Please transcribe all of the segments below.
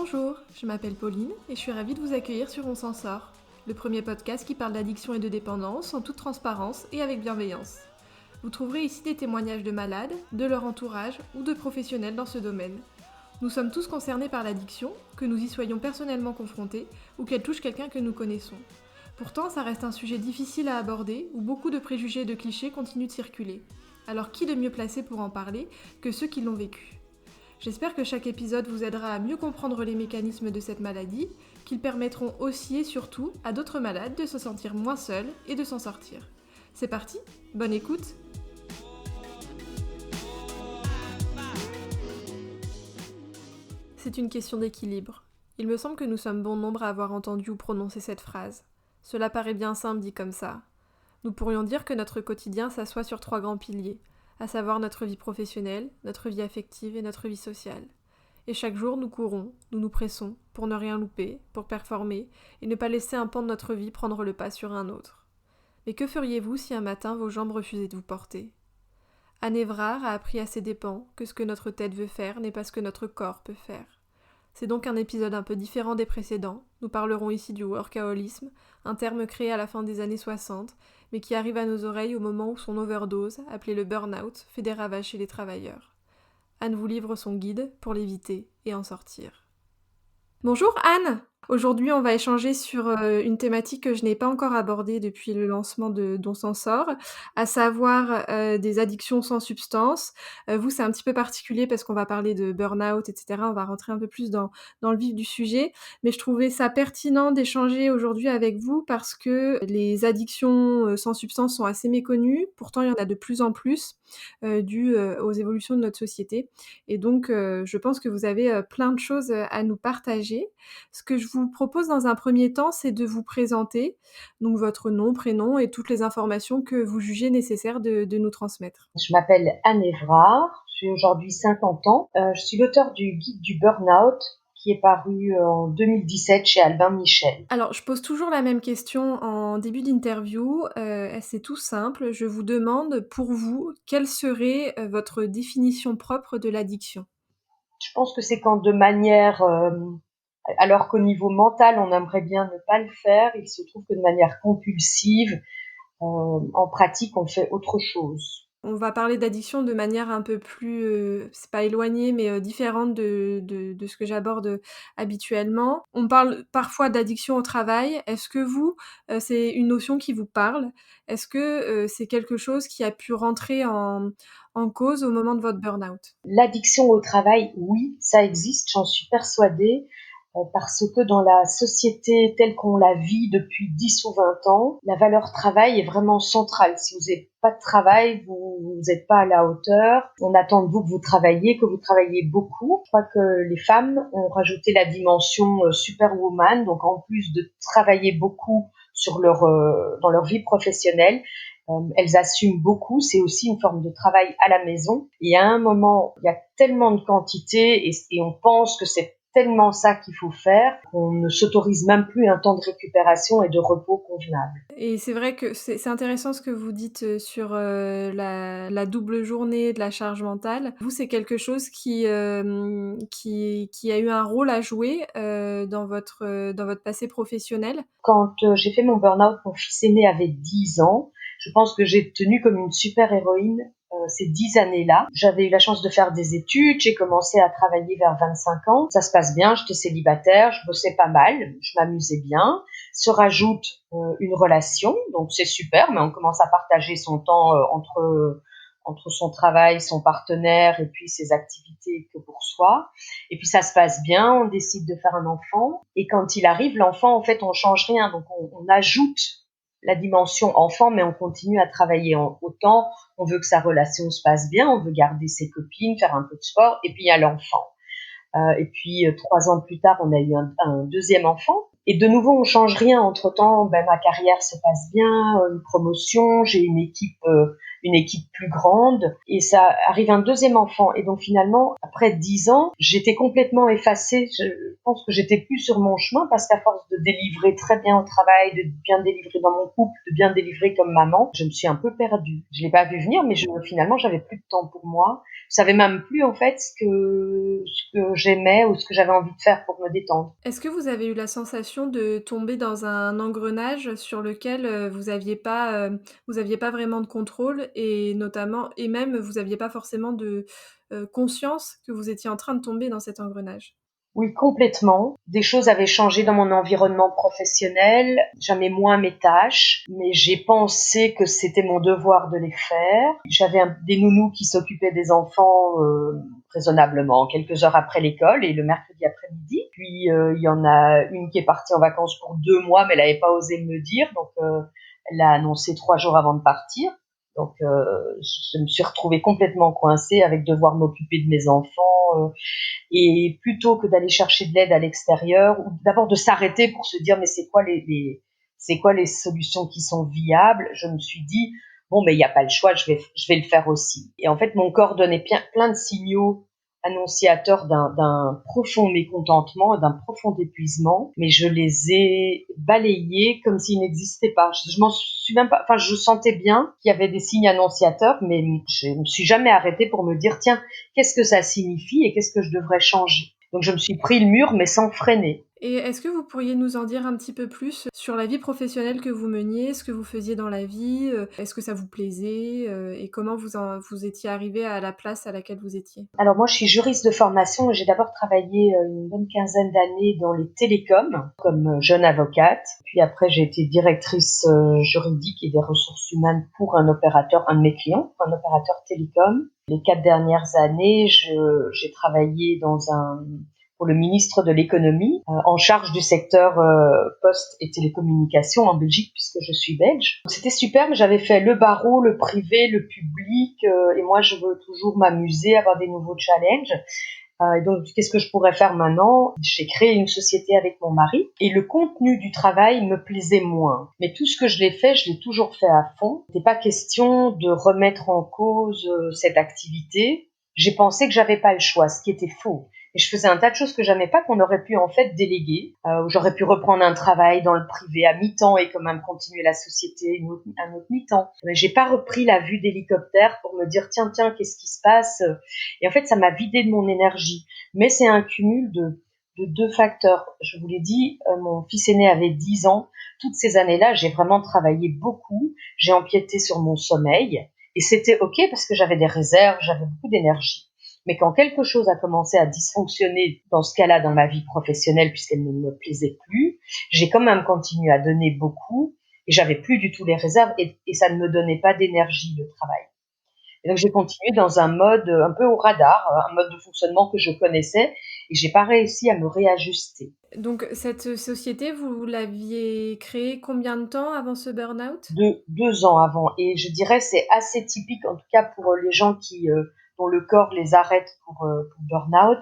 Bonjour, je m'appelle Pauline et je suis ravie de vous accueillir sur On s'en sort, le premier podcast qui parle d'addiction et de dépendance en toute transparence et avec bienveillance. Vous trouverez ici des témoignages de malades, de leur entourage ou de professionnels dans ce domaine. Nous sommes tous concernés par l'addiction, que nous y soyons personnellement confrontés ou qu'elle touche quelqu'un que nous connaissons. Pourtant, ça reste un sujet difficile à aborder où beaucoup de préjugés et de clichés continuent de circuler. Alors qui de mieux placé pour en parler que ceux qui l'ont vécu ? J'espère que chaque épisode vous aidera à mieux comprendre les mécanismes de cette maladie, qu'ils permettront aussi et surtout à d'autres malades de se sentir moins seuls et de s'en sortir. C'est parti, bonne écoute! C'est une question d'équilibre. Il me semble que nous sommes bon nombre à avoir entendu ou prononcé cette phrase. Cela paraît bien simple dit comme ça. Nous pourrions dire que notre quotidien s'assoit sur 3 grands piliers, à savoir notre vie professionnelle, notre vie affective et notre vie sociale. Et chaque jour, nous courons, nous nous pressons, pour ne rien louper, pour performer, et ne pas laisser un pan de notre vie prendre le pas sur un autre. Mais que feriez-vous si un matin vos jambes refusaient de vous porter ? Anne Evrard a appris à ses dépens que ce que notre tête veut faire n'est pas ce que notre corps peut faire. C'est donc un épisode un peu différent des précédents. Nous parlerons ici du workaholisme, un terme créé à la fin des années 60, mais qui arrive à nos oreilles au moment où son overdose, appelé le burn-out, fait des ravages chez les travailleurs. Anne vous livre son guide pour l'éviter et en sortir. Bonjour Anne! Aujourd'hui, on va échanger sur une thématique que je n'ai pas encore abordée depuis le lancement d'On s'en sort, à savoir des addictions sans substance. Vous, c'est un petit peu particulier parce qu'on va parler de burn-out, etc. On va rentrer un peu plus dans le vif du sujet, mais je trouvais ça pertinent d'échanger aujourd'hui avec vous parce que les addictions sans substance sont assez méconnues. Pourtant, il y en a de plus en plus dû aux évolutions de notre société. Et donc, je pense que vous avez plein de choses à nous partager. Ce que je vous propose dans un premier temps, c'est de vous présenter, donc votre nom, prénom et toutes les informations que vous jugez nécessaires de nous transmettre. Je m'appelle Anne Evrard, j'ai aujourd'hui 50 ans. Je suis l'auteure du guide du burn-out qui est paru en 2017 chez Albin Michel. Alors, je pose toujours la même question en début d'interview. C'est tout simple. Je vous demande, pour vous, quelle serait votre définition propre de l'addiction ? Je pense que c'est quand de manière, alors qu'au niveau mental, on aimerait bien ne pas le faire, il se trouve que de manière compulsive, en pratique, on fait autre chose. On va parler d'addiction de manière un peu plus, c'est pas éloignée, mais différente de ce que j'aborde habituellement. On parle parfois d'addiction au travail. Est-ce que vous, c'est une notion qui vous parle ? Est-ce que c'est quelque chose qui a pu rentrer en cause au moment de votre burn-out ? L'addiction au travail, oui, ça existe, j'en suis persuadée. Parce que dans la société telle qu'on la vit depuis 10 ou 20 ans, la valeur travail est vraiment centrale. Si vous n'avez pas de travail, vous n'êtes pas à la hauteur. On attend de vous que vous travaillez beaucoup. Je crois que les femmes ont rajouté la dimension superwoman, donc en plus de travailler beaucoup sur dans leur vie professionnelle, elles assument beaucoup, c'est aussi une forme de travail à la maison. Et à un moment, il y a tellement de quantité et on pense que c'est tellement ça qu'il faut faire qu'on ne s'autorise même plus un temps de récupération et de repos convenable. Et c'est vrai que c'est intéressant ce que vous dites sur la double journée de la charge mentale. Vous, c'est quelque chose qui a eu un rôle à jouer dans votre passé professionnel ? Quand j'ai fait mon burn-out, mon fils aîné avait 10 ans. Je pense que j'ai tenu comme une super-héroïne ces 10 années-là. J'avais eu la chance de faire des études, j'ai commencé à travailler vers 25 ans. Ça se passe bien, j'étais célibataire, je bossais pas mal, je m'amusais bien. Se rajoute une relation, donc c'est super, mais on commence à partager son temps entre son travail, son partenaire et puis ses activités que pour soi. Et puis ça se passe bien, on décide de faire un enfant. Et quand il arrive, l'enfant, en fait, on change rien. Donc on ajoute la dimension enfant, mais on continue à travailler. Autant on veut que sa relation se passe bien, on veut garder ses copines, faire un peu de sport, et puis il y a l'enfant. Et puis 3 ans plus tard, on a eu un deuxième enfant. Et de nouveau, on change rien. Entre-temps, ma carrière se passe bien, une promotion, j'ai une équipe une équipe plus grande, et ça arrive un deuxième enfant. Et donc finalement, après 10 ans, j'étais complètement effacée. Je pense que j'étais plus sur mon chemin parce qu'à force de délivrer très bien au travail, de bien délivrer dans mon couple, de bien délivrer comme maman, je me suis un peu perdue. Je l'ai pas vu venir, mais finalement, j'avais plus de temps pour moi. Je savais même plus en fait ce que j'aimais ou ce que j'avais envie de faire pour me détendre. Est-ce que vous avez eu la sensation de tomber dans un engrenage sur lequel, vous aviez pas vraiment de contrôle et notamment et même vous aviez pas forcément de, conscience que vous étiez en train de tomber dans cet engrenage? Oui, complètement. Des choses avaient changé dans mon environnement professionnel. J'aimais moins mes tâches, mais j'ai pensé que c'était mon devoir de les faire. J'avais des nounous qui s'occupaient des enfants raisonnablement quelques heures après l'école et le mercredi après-midi. Puis il y en a une qui est partie en vacances pour 2 mois, mais elle n'avait pas osé me le dire, donc elle l'a annoncé 3 jours avant de partir. Donc je me suis retrouvée complètement coincée avec devoir m'occuper de mes enfants. Et plutôt que d'aller chercher de l'aide à l'extérieur, ou d'abord de s'arrêter pour se dire mais c'est quoi les solutions qui sont viables, je me suis dit bon mais il n'y a pas le choix, je vais le faire aussi. Et en fait mon corps donnait plein de signaux annonciateurs d'un profond mécontentement et d'un profond épuisement, mais je les ai balayés comme s'ils n'existaient pas. Je m'en suis même pas, enfin je sentais bien qu'il y avait des signes annonciateurs, mais je me suis jamais arrêtée pour me dire tiens, qu'est-ce que ça signifie et qu'est-ce que je devrais changer. Donc je me suis pris le mur mais sans freiner. Et est-ce que vous pourriez nous en dire un petit peu plus sur la vie professionnelle que vous meniez, ce que vous faisiez dans la vie, est-ce que ça vous plaisait, et comment vous étiez arrivée à la place à laquelle vous étiez? Alors moi, je suis juriste de formation et j'ai d'abord travaillé une bonne quinzaine d'années dans les télécoms comme jeune avocate. Puis après, j'ai été directrice juridique et des ressources humaines pour un opérateur, un de mes clients, un opérateur télécom. Les 4 dernières années, j'ai travaillé pour le ministre de l'économie, en charge du secteur poste et télécommunications en Belgique, puisque je suis belge. C'était super, mais j'avais fait le barreau, le privé, le public, et moi je veux toujours m'amuser, avoir des nouveaux challenges. Et donc, qu'est-ce que je pourrais faire maintenant? J'ai créé une société avec mon mari et le contenu du travail me plaisait moins. Mais tout ce que je l'ai toujours fait à fond. Il n'était pas question de remettre en cause cette activité. J'ai pensé que j'avais pas le choix, ce qui était faux. Et je faisais un tas de choses que j'aimais pas, qu'on aurait pu en fait déléguer. Où j'aurais pu reprendre un travail dans le privé à mi-temps et quand même continuer la société un autre mi-temps. Mais j'ai pas repris la vue d'hélicoptère pour me dire tiens, qu'est-ce qui se passe? Et en fait, ça m'a vidé de mon énergie. Mais c'est un cumul de deux facteurs. Je vous l'ai dit, mon fils aîné avait 10 ans. Toutes ces années-là, j'ai vraiment travaillé beaucoup. J'ai empiété sur mon sommeil. Et c'était OK parce que j'avais des réserves, j'avais beaucoup d'énergie. Mais quand quelque chose a commencé à dysfonctionner dans ce cas-là dans ma vie professionnelle, puisqu'elle ne me plaisait plus, j'ai quand même continué à donner beaucoup et j'avais plus du tout les réserves et ça ne me donnait pas d'énergie, le travail. Et donc j'ai continué dans un mode un peu au radar, un mode de fonctionnement que je connaissais et j'ai pas réussi à me réajuster. Donc cette société, vous l'aviez créée combien de temps avant ce burn-out? 2 ans avant et je dirais c'est assez typique en tout cas pour les gens dont le corps les arrête pour burn-out.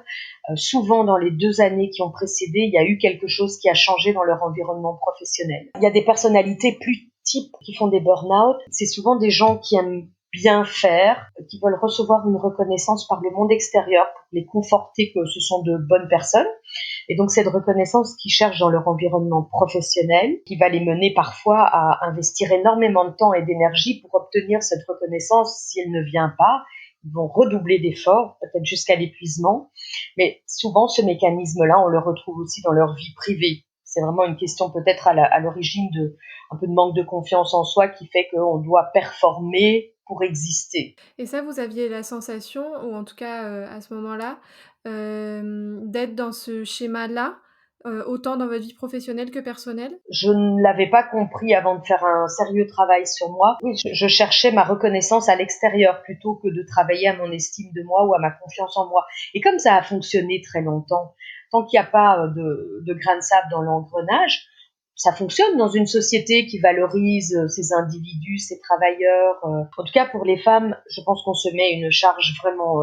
Souvent dans les 2 années qui ont précédé, il y a eu quelque chose qui a changé dans leur environnement professionnel. Il y a des personnalités plus types qui font des burn-out. C'est souvent des gens qui aiment bien faire, qui veulent recevoir une reconnaissance par le monde extérieur pour les conforter que ce sont de bonnes personnes. Et donc cette reconnaissance qu'ils cherchent dans leur environnement professionnel, qui va les mener parfois à investir énormément de temps et d'énergie pour obtenir cette reconnaissance. Si elle ne vient pas, ils vont redoubler d'efforts, peut-être jusqu'à l'épuisement. Mais souvent, ce mécanisme-là, on le retrouve aussi dans leur vie privée. C'est vraiment une question peut-être à l'origine de un peu de manque de confiance en soi qui fait qu'on doit performer pour exister. Et ça, vous aviez la sensation, ou en tout cas, à ce moment-là, d'être dans ce schéma-là, autant dans votre vie professionnelle que personnelle? Je ne l'avais pas compris avant de faire un sérieux travail sur moi. Oui, je cherchais ma reconnaissance à l'extérieur plutôt que de travailler à mon estime de moi ou à ma confiance en moi. Et comme ça a fonctionné très longtemps, tant qu'il n'y a pas de grain de sable dans l'engrenage, ça fonctionne dans une société qui valorise ses individus, ses travailleurs. En tout cas, pour les femmes, je pense qu'on se met une charge vraiment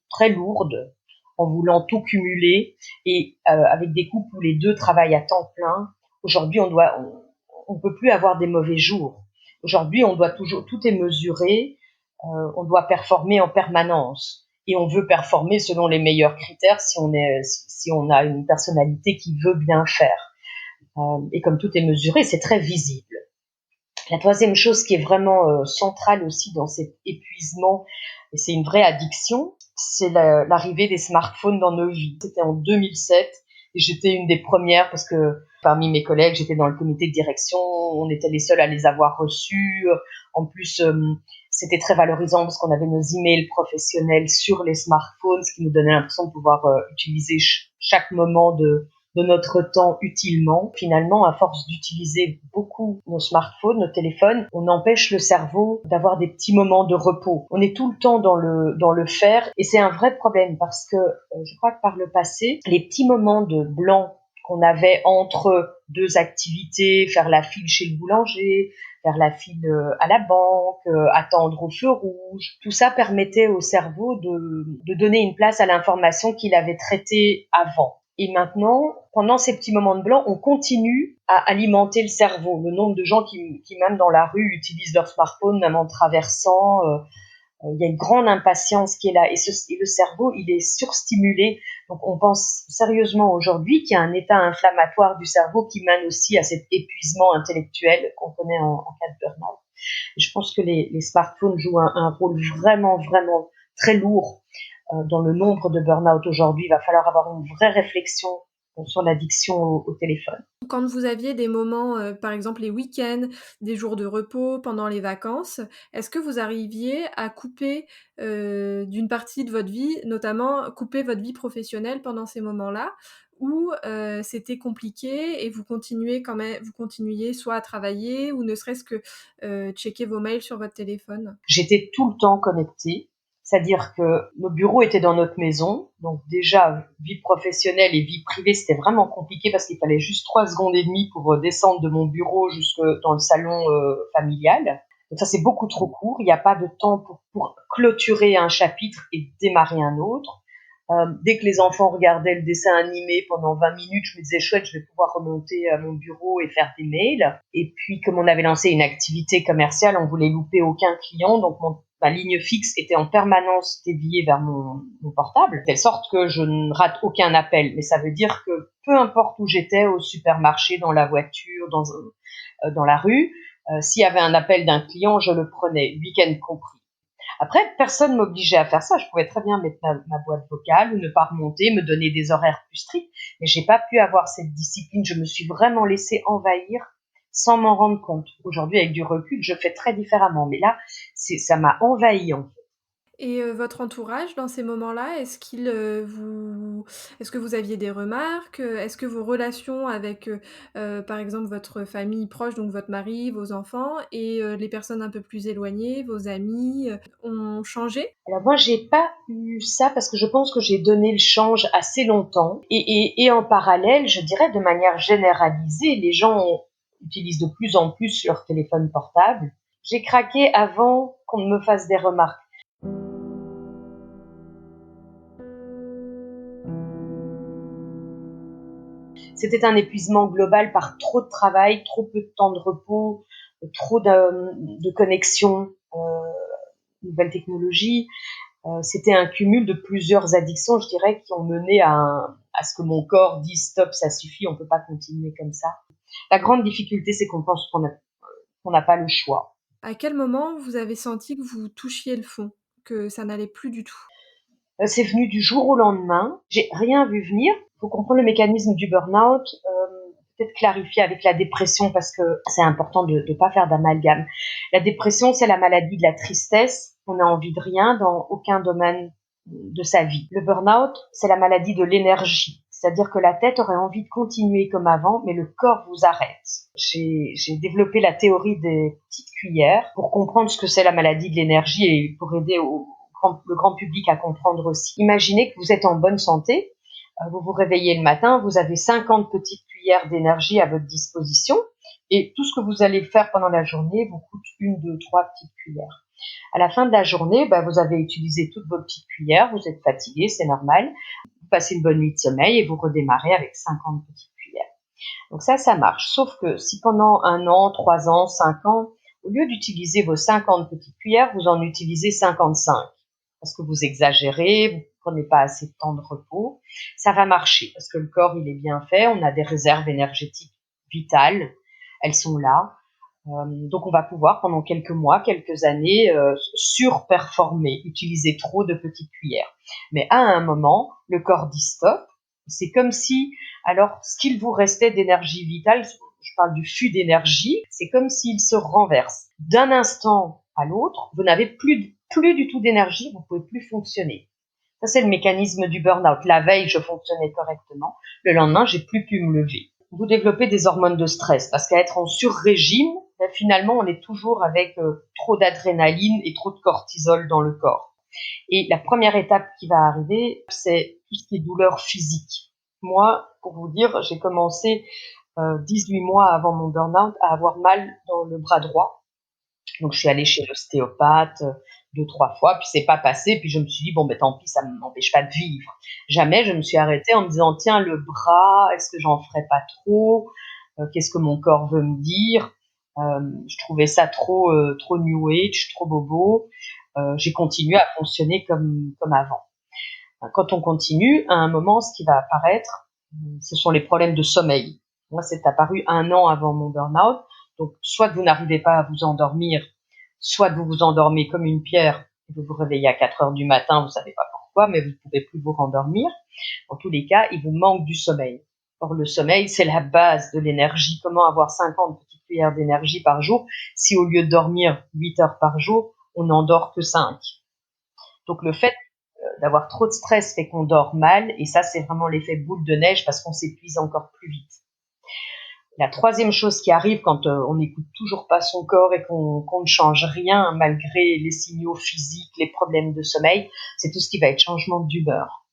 très lourde en voulant tout cumuler et avec des couples où les deux travaillent à temps plein. Aujourd'hui, on peut plus avoir des mauvais jours. Aujourd'hui, on doit toujours, tout est mesuré. On doit performer en permanence. Et on veut performer selon les meilleurs critères si on a une personnalité qui veut bien faire. Et comme tout est mesuré, c'est très visible. La troisième chose qui est vraiment centrale aussi dans cet épuisement, et c'est une vraie addiction, c'est l'arrivée des smartphones dans nos vies. C'était en 2007 et j'étais une des premières parce que parmi mes collègues, j'étais dans le comité de direction, on était les seuls à les avoir reçus. En plus, c'était très valorisant parce qu'on avait nos emails professionnels sur les smartphones, ce qui nous donnait l'impression de pouvoir utiliser chaque moment de notre temps utilement. Finalement, à force d'utiliser beaucoup nos smartphones, nos téléphones, on empêche le cerveau d'avoir des petits moments de repos. On est tout le temps dans le faire et c'est un vrai problème parce que je crois que par le passé, les petits moments de blanc qu'on avait entre deux activités, faire la file chez le boulanger, faire la file à la banque, attendre au feu rouge, tout ça permettait au cerveau de donner une place à l'information qu'il avait traitée avant. Et maintenant, pendant ces petits moments de blanc, on continue à alimenter le cerveau. Le nombre de gens qui même dans la rue, utilisent leur smartphone, même en traversant, il y a une grande impatience qui est là. Et le cerveau, il est surstimulé. Donc, on pense sérieusement aujourd'hui qu'il y a un état inflammatoire du cerveau qui mène aussi à cet épuisement intellectuel qu'on connaît en cas de burn-out. Et je pense que les smartphones jouent un rôle vraiment, vraiment très lourd dans le nombre de burn-out aujourd'hui. Il va falloir avoir une vraie réflexion sur l'addiction au téléphone. Quand vous aviez des moments, par exemple les week-ends, des jours de repos, pendant les vacances, est-ce que vous arriviez à couper, d'une partie de votre vie, notamment couper votre vie professionnelle pendant ces moments-là? Ou, c'était compliqué et vous continuiez soit à travailler ou ne serait-ce que, checker vos mails sur votre téléphone? J'étais tout le temps connectée. C'est-à-dire que nos bureaux étaient dans notre maison. Donc déjà, vie professionnelle et vie privée, c'était vraiment compliqué parce qu'il fallait juste 3 secondes et demie pour descendre de mon bureau jusque dans le salon familial. Donc ça, c'est beaucoup trop court. Il n'y a pas de temps pour clôturer un chapitre et démarrer un autre. Dès que les enfants regardaient le dessin animé pendant 20 minutes, je me disais chouette, je vais pouvoir remonter à mon bureau et faire des mails. Et puis, comme on avait lancé une activité commerciale, on voulait louper aucun client, donc ma ligne fixe était en permanence déviée vers mon portable, de telle sorte que je ne rate aucun appel. Mais ça veut dire que peu importe où j'étais, au supermarché, dans la voiture, dans la rue, s'il y avait un appel d'un client, je le prenais, week-end compris. Après, personne m'obligeait à faire ça. Je pouvais très bien mettre ma boîte vocale ou ne pas remonter, me donner des horaires plus stricts. Mais j'ai pas pu avoir cette discipline. Je me suis vraiment laissée envahir sans m'en rendre compte. Aujourd'hui, avec du recul, je fais très différemment. Mais là, ça m'a envahi, en fait. Et votre entourage dans ces moments-là, est-ce que vous aviez des remarques? Est-ce que vos relations avec, par exemple, votre famille proche, donc votre mari, vos enfants et les personnes un peu plus éloignées, vos amis, ont changé? Alors moi, j'ai pas eu ça parce que je pense que j'ai donné le change assez longtemps. Et en parallèle, je dirais de manière généralisée, les gens utilisent de plus en plus leur téléphone portable. J'ai craqué avant qu'on ne me fasse des remarques. C'était un épuisement global par trop de travail, trop peu de temps de repos, trop de connexions, nouvelles technologies. C'était un cumul de plusieurs addictions, je dirais, qui ont mené à ce que mon corps dise stop, ça suffit, on peut pas continuer comme ça. La grande difficulté, c'est qu'on pense qu'on n'a pas le choix. À quel moment vous avez senti que vous touchiez le fond, que ça n'allait plus du tout? C'est venu du jour au lendemain. J'ai rien vu venir. Il faut comprendre le mécanisme du burn-out. Peut-être clarifier avec la dépression parce que c'est important de ne pas faire d'amalgame. La dépression, c'est la maladie de la tristesse. On n'a envie de rien dans aucun domaine de sa vie. Le burn-out, c'est la maladie de l'énergie. C'est-à-dire que la tête aurait envie de continuer comme avant, mais le corps vous arrête. J'ai développé la théorie des petites cuillères pour comprendre ce que c'est la maladie de l'énergie et pour aider le grand public à comprendre aussi. Imaginez que vous êtes en bonne santé, vous vous réveillez le matin, vous avez 50 petites cuillères d'énergie à votre disposition et tout ce que vous allez faire pendant la journée vous coûte 1, 2, 3 petites cuillères. À la fin de la journée, vous avez utilisé toutes vos petites cuillères, vous êtes fatigué, c'est normal. Vous passez une bonne nuit de sommeil et vous redémarrez avec 50 petites cuillères. Donc ça marche. Sauf que si pendant 1 an, 3 ans, 5 ans, Au lieu d'utiliser vos 50 petites cuillères, vous en utilisez 55. Parce que vous exagérez, vous prenez pas assez de temps de repos. Ça va marcher parce que le corps, il est bien fait. On a des réserves énergétiques vitales. Elles sont là. Donc on va pouvoir pendant quelques mois, quelques années surperformer, utiliser trop de petites cuillères. Mais à un moment, le corps dit stop. C'est comme si, alors ce qu'il vous restait d'énergie vitale, je parle du flux d'énergie, c'est comme s'il se renverse. D'un instant à l'autre, vous n'avez plus du tout d'énergie, vous pouvez plus fonctionner. Ça c'est le mécanisme du burn-out. La veille, je fonctionnais correctement. Le lendemain, j'ai plus pu me lever. Vous développez des hormones de stress parce qu'à être en sur-régime, finalement, on est toujours avec trop d'adrénaline et trop de cortisol dans le corps. Et la première étape qui va arriver, c'est tout ce qui est douleur physique. Moi, pour vous dire, j'ai commencé 18 mois avant mon burn-out à avoir mal dans le bras droit. Donc, je suis allée chez l'ostéopathe 2-3 fois, puis c'est pas passé, puis je me suis dit, bon, ben tant pis, ça m'empêche pas de vivre. Jamais je me suis arrêtée en me disant, tiens, le bras, est-ce que j'en ferais pas trop? Qu'est-ce que mon corps veut me dire? Je trouvais ça trop new age, trop bobo. J'ai continué à fonctionner comme avant. Quand on continue, à un moment, ce qui va apparaître, ce sont les problèmes de sommeil. Moi, c'est apparu 1 an avant mon burn-out. Donc, soit vous n'arrivez pas à vous endormir, soit vous vous endormez comme une pierre et vous vous réveillez à 4 heures du matin, vous savez pas pourquoi, mais vous ne pouvez plus vous rendormir. En tous les cas, il vous manque du sommeil. Or, le sommeil, c'est la base de l'énergie. Comment avoir 50 petites cuillères d'énergie par jour si au lieu de dormir 8 heures par jour, on n'en dort que 5? Donc, le fait d'avoir trop de stress fait qu'on dort mal, et ça, c'est vraiment l'effet boule de neige parce qu'on s'épuise encore plus vite. La troisième chose qui arrive quand on n'écoute toujours pas son corps et qu'on ne change rien malgré les signaux physiques, les problèmes de sommeil, c'est tout ce qui va être changement d'humeur.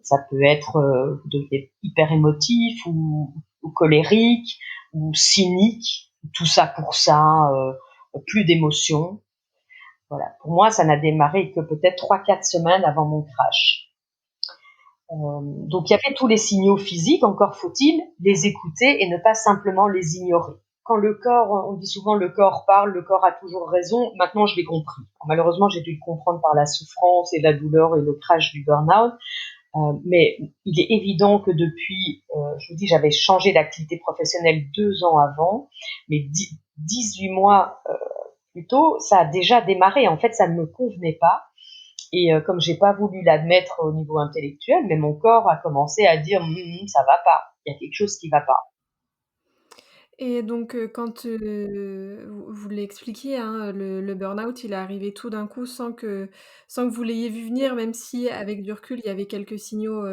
Ça peut être vous devenez hyper émotif ou colérique ou cynique, tout ça pour ça, plus d'émotions. Voilà. Pour moi, ça n'a démarré que peut-être 3-4 semaines avant mon crash. Donc il y avait tous les signaux physiques, encore faut-il les écouter et ne pas simplement les ignorer. Quand le corps, on dit souvent le corps parle, le corps a toujours raison, maintenant je l'ai compris. Alors, malheureusement, j'ai dû le comprendre par la souffrance et la douleur et le crash du burn-out. Mais il est évident que depuis, je vous dis, j'avais changé d'activité professionnelle 2 ans avant, mais 18 mois plus tôt, ça a déjà démarré. En fait, ça ne me convenait pas. Et comme j'ai pas voulu l'admettre au niveau intellectuel, mais mon corps a commencé à dire ça va pas, il y a quelque chose qui va pas. Et donc, quand, vous l'expliquiez, hein, le burn-out, il est arrivé tout d'un coup sans que vous l'ayez vu venir, même si avec du recul, il y avait quelques signaux,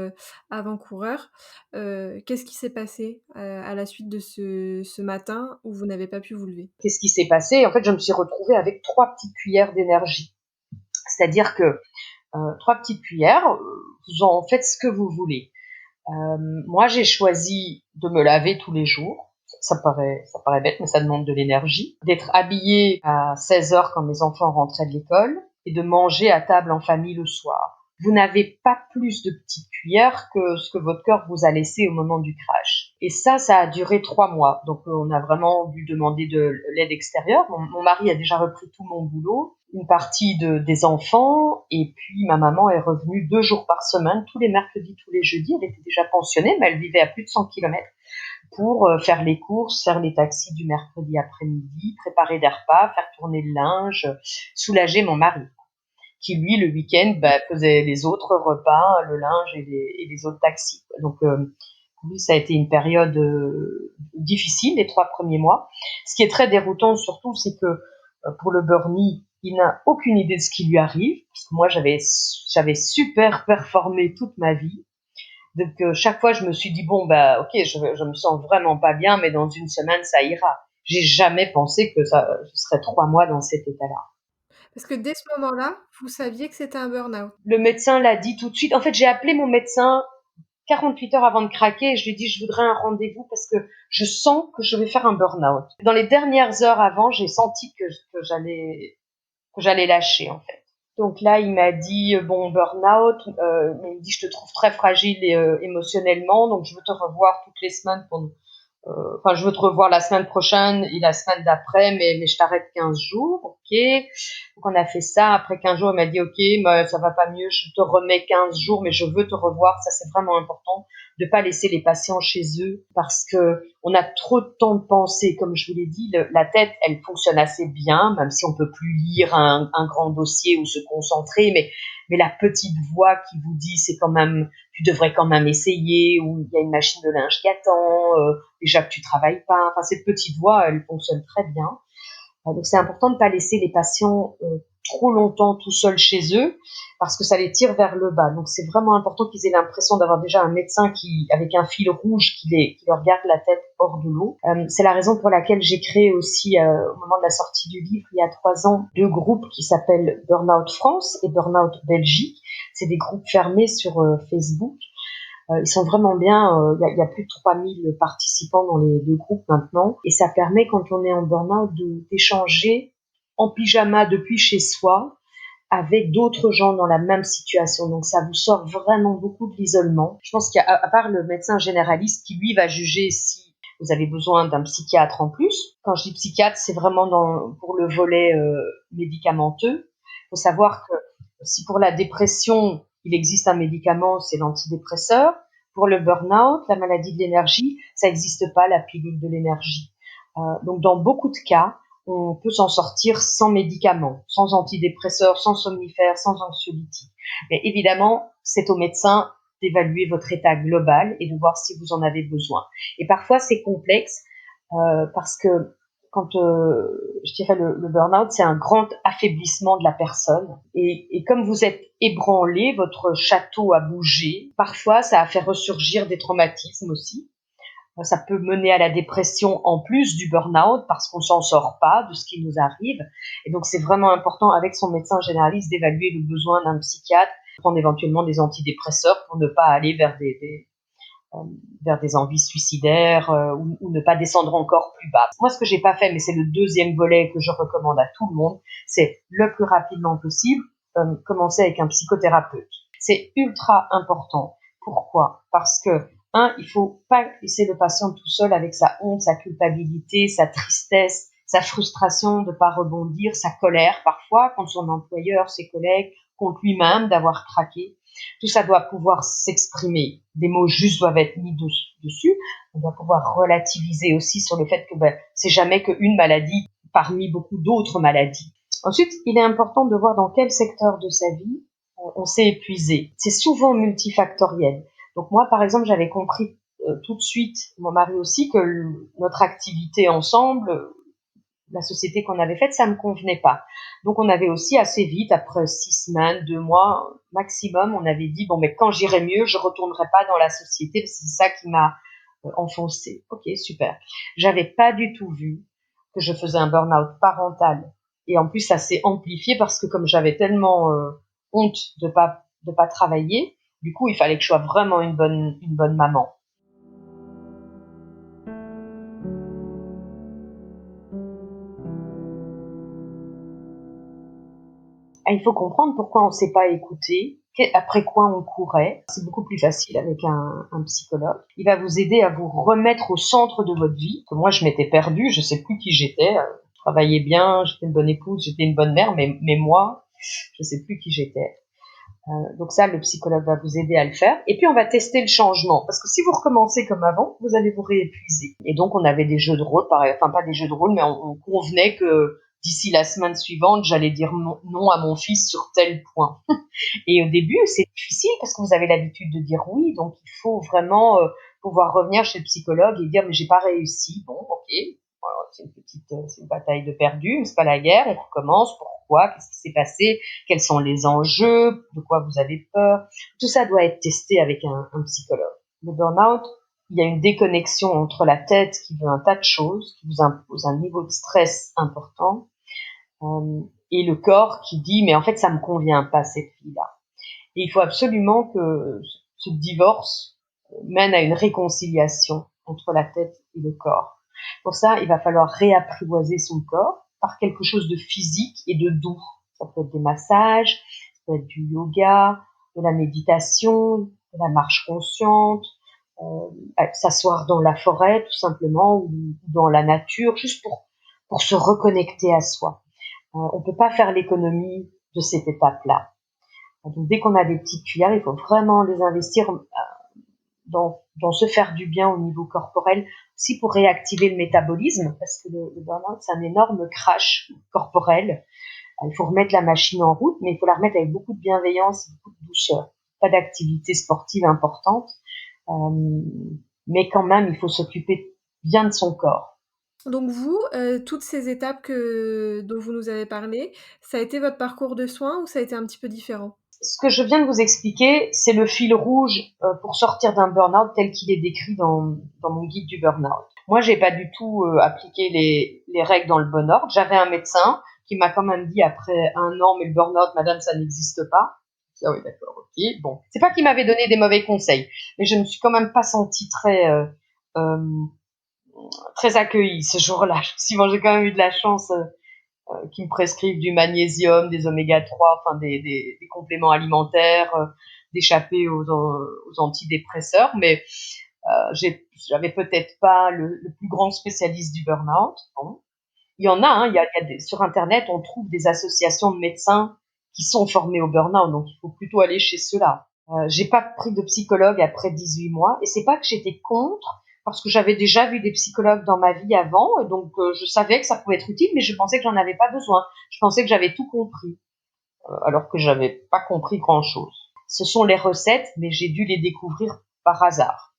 avant-coureurs. Qu'est-ce qui s'est passé, à la suite de ce matin où vous n'avez pas pu vous lever? Qu'est-ce qui s'est passé? En fait, je me suis retrouvée avec 3 petites cuillères d'énergie. C'est-à-dire que 3 petites cuillères, vous en faites ce que vous voulez. Moi, j'ai choisi de me laver tous les jours. Ça paraît bête, mais ça demande de l'énergie. D'être habillée à 16 heures quand mes enfants rentraient de l'école et de manger à table en famille le soir. Vous n'avez pas plus de petites cuillères que ce que votre cœur vous a laissé au moment du crash. Et ça a duré 3 mois. Donc, on a vraiment dû demander de l'aide extérieure. Mon mari a déjà repris tout mon boulot, une partie des enfants, et puis ma maman est revenue 2 jours par semaine, tous les mercredis, tous les jeudis. Elle était déjà pensionnée, mais elle vivait à plus de 100 kilomètres pour faire les courses, faire les taxis du mercredi après-midi, préparer des repas, faire tourner le linge, soulager mon mari, qui lui, le week-end, faisait les autres repas, le linge et les autres taxis. Donc, lui, ça a été une période difficile, les 3 premiers mois. Ce qui est très déroutant surtout, c'est que pour le burn-out, il n'a aucune idée de ce qui lui arrive, parce que moi, j'avais super performé toute ma vie. Donc, chaque fois, je me suis dit, bon, ok, je me sens vraiment pas bien, mais dans une semaine, ça ira. J'ai jamais pensé que je serais 3 mois dans cet état-là. Parce que dès ce moment-là, vous saviez que c'était un burn-out? Le médecin l'a dit tout de suite. En fait, j'ai appelé mon médecin 48 heures avant de craquer et je lui ai dit je voudrais un rendez-vous parce que je sens que je vais faire un burn-out. Dans les dernières heures avant, j'ai senti que j'allais lâcher en fait. Donc là, il m'a dit bon burn-out, mais il me dit je te trouve très fragile émotionnellement, donc je veux te revoir toutes les semaines enfin, je veux te revoir la semaine prochaine et la semaine d'après, mais je t'arrête 15 jours, ok. Donc on a fait ça. Après 15 jours, elle m'a dit, ok, mais ça va pas mieux, je te remets 15 jours, mais je veux te revoir. Ça, c'est vraiment important de pas laisser les patients chez eux parce que on a trop de temps de penser. Comme je vous l'ai dit, la tête, elle fonctionne assez bien, même si on peut plus lire un grand dossier ou se concentrer, mais la petite voix qui vous dit, c'est quand même, tu devrais quand même essayer, ou il y a une machine de linge qui attend, déjà que tu travailles pas. Enfin, cette petite voix, elle fonctionne très bien. Donc, c'est important de ne pas laisser les patients trop longtemps tout seuls chez eux parce que ça les tire vers le bas. Donc, c'est vraiment important qu'ils aient l'impression d'avoir déjà un médecin avec un fil rouge qui leur garde la tête hors de l'eau. C'est la raison pour laquelle j'ai créé aussi, au moment de la sortie du livre, il y a 3 ans, 2 groupes qui s'appellent Burnout France et Burnout Belgique. C'est des groupes fermés sur Facebook. Ils sont vraiment bien. Il y a plus de 3000 participants dans les 2 groupes maintenant. Et ça permet, quand on est en burn-out, d'échanger en pyjama depuis chez soi avec d'autres gens dans la même situation. Donc ça vous sort vraiment beaucoup de l'isolement. Je pense à part le médecin généraliste qui, lui, va juger si vous avez besoin d'un psychiatre en plus. Quand je dis psychiatre, c'est vraiment pour le volet médicamenteux. Il faut savoir que si pour la dépression, il existe un médicament, c'est l'antidépresseur. Pour le burn-out, la maladie de l'énergie, ça n'existe pas, la pilule de l'énergie. Donc dans beaucoup de cas, on peut s'en sortir sans médicaments, sans antidépresseurs, sans somnifères, sans anxiolytiques. Mais évidemment, c'est au médecin d'évaluer votre état global et de voir si vous en avez besoin. Et parfois, c'est complexe parce que quand je dirais le burn-out, c'est un grand affaiblissement de la personne. Et comme vous êtes ébranlé, votre château a bougé. Parfois, ça a fait ressurgir des traumatismes aussi. Ça peut mener à la dépression en plus du burn-out parce qu'on s'en sort pas de ce qui nous arrive. Et donc, c'est vraiment important avec son médecin généraliste d'évaluer le besoin d'un psychiatre, prendre éventuellement des antidépresseurs pour ne pas aller vers des envies suicidaires ou ne pas descendre encore plus bas. Moi, ce que j'ai pas fait, mais c'est le deuxième volet que je recommande à tout le monde, c'est le plus rapidement possible commencer avec un psychothérapeute. C'est ultra important. Pourquoi? Parce que il faut pas laisser le patient tout seul avec sa honte, sa culpabilité, sa tristesse, sa frustration de pas rebondir, sa colère parfois contre son employeur, ses collègues, contre lui-même d'avoir craqué. Tout ça doit pouvoir s'exprimer. Des mots justes doivent être mis dessus. On doit pouvoir relativiser aussi sur le fait que c'est jamais qu'une maladie parmi beaucoup d'autres maladies. Ensuite, il est important de voir dans quel secteur de sa vie on s'est épuisé. C'est souvent multifactoriel. Donc moi, par exemple, j'avais compris tout de suite, mon mari aussi, que notre activité ensemble, la société qu'on avait faite, ça me convenait pas. Donc on avait aussi assez vite, après 6 semaines, 2 mois maximum, on avait dit bon, mais quand j'irai mieux, je retournerai pas dans la société. C'est ça qui m'a enfoncé. Ok, super. J'avais pas du tout vu que je faisais un burn-out parental. Et en plus, ça s'est amplifié parce que comme j'avais tellement honte de pas travailler, du coup, il fallait que je sois vraiment une bonne maman. Il faut comprendre pourquoi on ne s'est pas écouté, après quoi on courait. C'est beaucoup plus facile avec un psychologue. Il va vous aider à vous remettre au centre de votre vie. Moi, je m'étais perdue, je sais plus qui j'étais. Je travaillais bien, j'étais une bonne épouse, j'étais une bonne mère, mais moi, je sais plus qui j'étais. Donc ça, le psychologue va vous aider à le faire. Et puis, on va tester le changement. Parce que si vous recommencez comme avant, vous allez vous réépuiser. Et donc, on avait des jeux de rôle, enfin pas des jeux de rôle, mais on convenait que d'ici la semaine suivante, j'allais dire non à mon fils sur tel point. Et au début, c'est difficile parce que vous avez l'habitude de dire oui. Donc, il faut vraiment pouvoir revenir chez le psychologue et dire mais j'ai pas réussi. Bon, ok. Voilà, c'est une bataille de perdu, mais c'est pas la guerre. On recommence. Pourquoi? Qu'est-ce qui s'est passé? Quels sont les enjeux? De quoi vous avez peur? Tout ça doit être testé avec un psychologue. Le burn-out, il y a une déconnexion entre la tête qui veut un tas de choses, qui vous impose un niveau de stress important, et le corps qui dit mais en fait ça me convient pas cette vie-là. Et il faut absolument que ce divorce mène à une réconciliation entre la tête et le corps. Pour ça, il va falloir réapprivoiser son corps par quelque chose de physique et de doux. Ça peut être des massages, ça peut être du yoga, de la méditation, de la marche consciente, s'asseoir dans la forêt tout simplement ou dans la nature, juste pour se reconnecter à soi. On peut pas faire l'économie de cette étape-là. Donc dès qu'on a des petites cuillères, il faut vraiment les investir dans se faire du bien au niveau corporel, aussi pour réactiver le métabolisme, parce que le burn-out, c'est un énorme crash corporel. Il faut remettre la machine en route, mais il faut la remettre avec beaucoup de bienveillance et beaucoup de douceur. Pas d'activité sportive importante, mais quand même, il faut s'occuper bien de son corps. Donc vous, toutes ces étapes dont vous nous avez parlé, ça a été votre parcours de soins ou ça a été un petit peu différent? Ce que je viens de vous expliquer, c'est le fil rouge pour sortir d'un burn-out tel qu'il est décrit dans mon guide du burn-out. Moi, j'ai pas du tout appliqué les règles dans le bon ordre. J'avais un médecin qui m'a quand même dit après 1 an, mais le burn-out, madame, ça n'existe pas. Ah oui, d'accord, ok. Bon, c'est pas qu'il m'avait donné des mauvais conseils, mais je me suis quand même pas sentie très accueillie ce jour-là. J'ai quand même eu de la chance qui me prescrivent du magnésium, des oméga 3, enfin des compléments alimentaires, d'échapper aux antidépresseurs, mais j'avais peut-être pas le plus grand spécialiste du burn-out. Bon. Il y en a, hein, sur Internet, on trouve des associations de médecins qui sont formés au burn-out, donc il faut plutôt aller chez ceux-là. J'ai pas pris de psychologue après 18 mois, et c'est pas que j'étais contre, parce que j'avais déjà vu des psychologues dans ma vie avant, et donc je savais que ça pouvait être utile, mais je pensais que j'en avais pas besoin. Je pensais que j'avais tout compris, alors que j'avais pas compris grand-chose. Ce sont les recettes, mais j'ai dû les découvrir par hasard.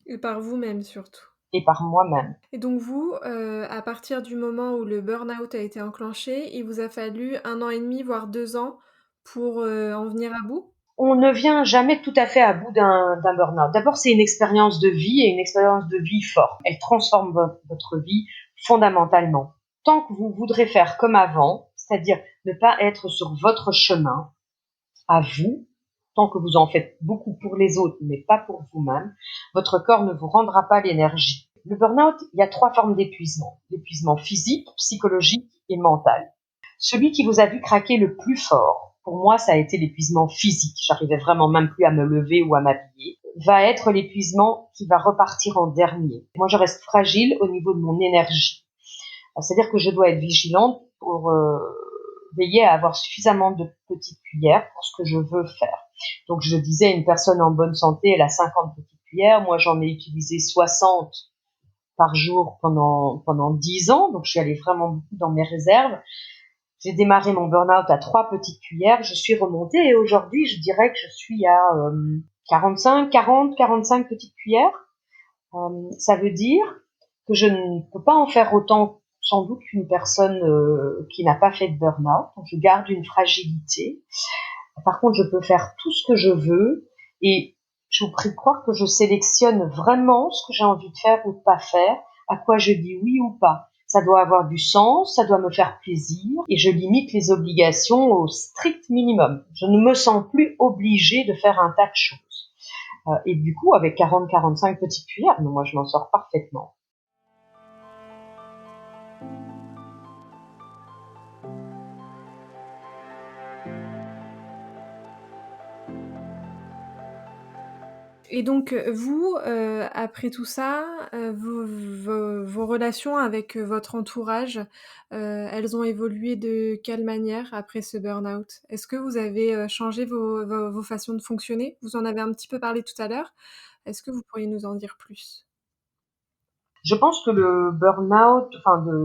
Et par vous-même surtout. Et par moi-même. Et donc vous, à partir du moment où le burn-out a été enclenché, il vous a fallu 1 an et demi, voire 2 ans pour, en venir à bout? On ne vient jamais tout à fait à bout d'un burn-out. D'abord, c'est une expérience de vie et une expérience de vie forte. Elle transforme votre vie fondamentalement. Tant que vous voudrez faire comme avant, c'est-à-dire ne pas être sur votre chemin, à vous, tant que vous en faites beaucoup pour les autres, mais pas pour vous-même, votre corps ne vous rendra pas l'énergie. Le burn-out, il y a 3 formes d'épuisement. L'épuisement physique, psychologique et mental. Celui qui vous a vu craquer le plus fort, pour moi, ça a été l'épuisement physique. J'arrivais vraiment même plus à me lever ou à m'habiller. Va être l'épuisement qui va repartir en dernier. Moi, je reste fragile au niveau de mon énergie. C'est-à-dire que je dois être vigilante pour veiller à avoir suffisamment de petites cuillères pour ce que je veux faire. Donc, je disais, une personne en bonne santé, elle a 50 petites cuillères. Moi, j'en ai utilisé 60 par jour pendant 10 ans. Donc, je suis allée vraiment beaucoup dans mes réserves. J'ai démarré mon burn-out à 3 petites cuillères. Je suis remontée et aujourd'hui, je dirais que je suis à 45 petites cuillères. Ça veut dire que je ne peux pas en faire autant sans doute qu'une personne qui n'a pas fait de burn-out. Donc, je garde une fragilité. Par contre, je peux faire tout ce que je veux et je vous prie de croire que je sélectionne vraiment ce que j'ai envie de faire ou de pas faire, à quoi je dis oui ou pas. Ça doit avoir du sens, ça doit me faire plaisir et je limite les obligations au strict minimum. Je ne me sens plus obligée de faire un tas de choses. Et du coup, avec 40-45 petites cuillères, moi je m'en sors parfaitement. Et donc, vous, après tout ça, vos relations avec, votre entourage, elles ont évolué de quelle manière après ce burn-out? Est-ce que vous avez, changé vos façons de fonctionner? Vous en avez un petit peu parlé tout à l'heure. Est-ce que vous pourriez nous en dire plus? Je pense que le burn-out,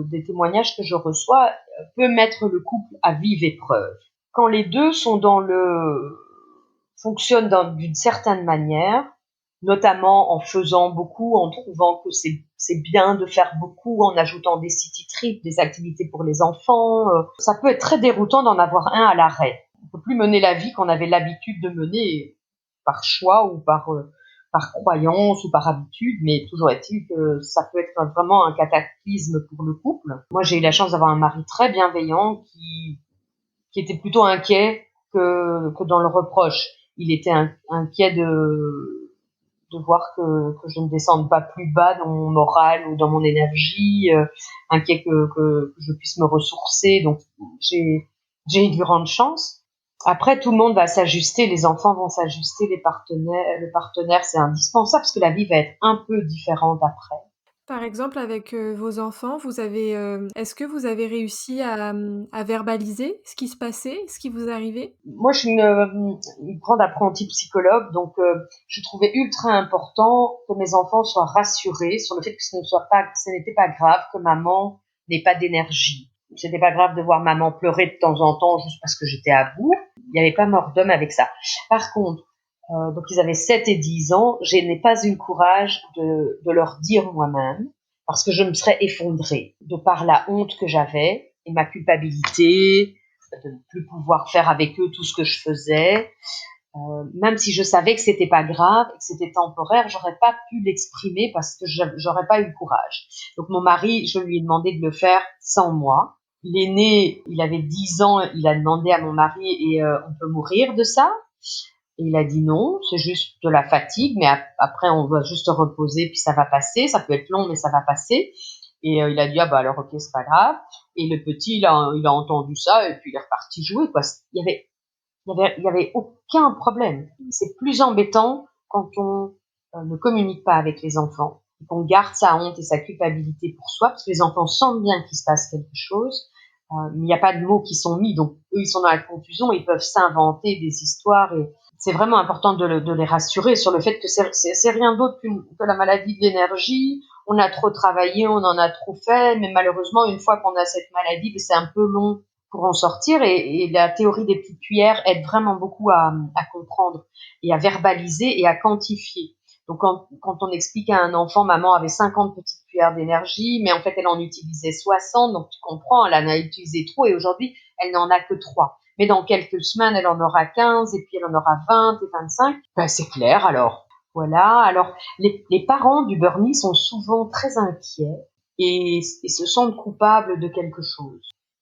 des témoignages que je reçois, peut mettre le couple à vive épreuve. Quand les deux fonctionnent d'une certaine manière, notamment en faisant beaucoup, en trouvant que c'est bien de faire beaucoup, en ajoutant des city trips, des activités pour les enfants. Ça peut être très déroutant d'en avoir un à l'arrêt. On ne peut plus mener la vie qu'on avait l'habitude de mener par choix ou par croyance ou par habitude, mais toujours est-il que ça peut être vraiment un cataclysme pour le couple. Moi, j'ai eu la chance d'avoir un mari très bienveillant qui était plutôt inquiet que dans le reproche. Il était inquiet de voir que je ne descende pas plus bas dans mon moral ou dans mon énergie, inquiet que je puisse me ressourcer. Donc, j'ai une grande chance. Après, tout le monde va s'ajuster, les enfants vont s'ajuster, le partenaire, c'est indispensable parce que la vie va être un peu différente après. Par exemple, avec, vos enfants, est-ce que vous avez réussi à verbaliser ce qui se passait, ce qui vous arrivait? Moi, je suis une grande apprentie psychologue, donc je trouvais ultra important que mes enfants soient rassurés sur le fait que ce n'était pas grave que maman n'ait pas d'énergie. C'était pas grave de voir maman pleurer de temps en temps juste parce que j'étais à bout. Il n'y avait pas mort d'homme avec ça. Par contre, donc ils avaient 7 et 10 ans, je n'ai pas eu le courage de leur dire moi-même, parce que je me serais effondrée de par la honte que j'avais et ma culpabilité, de ne plus pouvoir faire avec eux tout ce que je faisais. Même si je savais que c'était pas grave et que c'était temporaire, j'aurais pas pu l'exprimer parce que j'aurais pas eu le courage. Donc mon mari, je lui ai demandé de le faire sans moi. L'aîné, il avait 10 ans, il a demandé à mon mari et on peut mourir de ça. Et il a dit non, c'est juste de la fatigue, mais après on doit juste se reposer puis ça va passer. Ça peut être long, mais ça va passer. Et il a dit ah bah alors ok c'est pas grave. Et le petit il a entendu ça et puis il est reparti jouer quoi. Il y avait aucun problème. C'est plus embêtant quand on ne communique pas avec les enfants, qu'on garde sa honte et sa culpabilité pour soi, parce que les enfants sentent bien qu'il se passe quelque chose, mais il n'y a pas de mots qui sont mis, donc eux ils sont dans la confusion, ils peuvent s'inventer des histoires et c'est vraiment important de les rassurer sur le fait que c'est rien d'autre que la maladie de l'énergie. On a trop travaillé, on en a trop fait, mais malheureusement une fois qu'on a cette maladie, c'est un peu long pour en sortir et la théorie des petites cuillères aide vraiment beaucoup à comprendre et à verbaliser et à quantifier. Donc quand on explique à un enfant, maman avait 50 petites cuillères d'énergie, mais en fait elle en utilisait 60, donc tu comprends, elle en a utilisé trop et aujourd'hui elle n'en a que 3. Mais dans quelques semaines elle en aura 15 et puis elle en aura 20 et 25. Ben, c'est clair alors. Voilà, alors les parents du burn-out sont souvent très inquiets et se sentent coupables de quelque chose.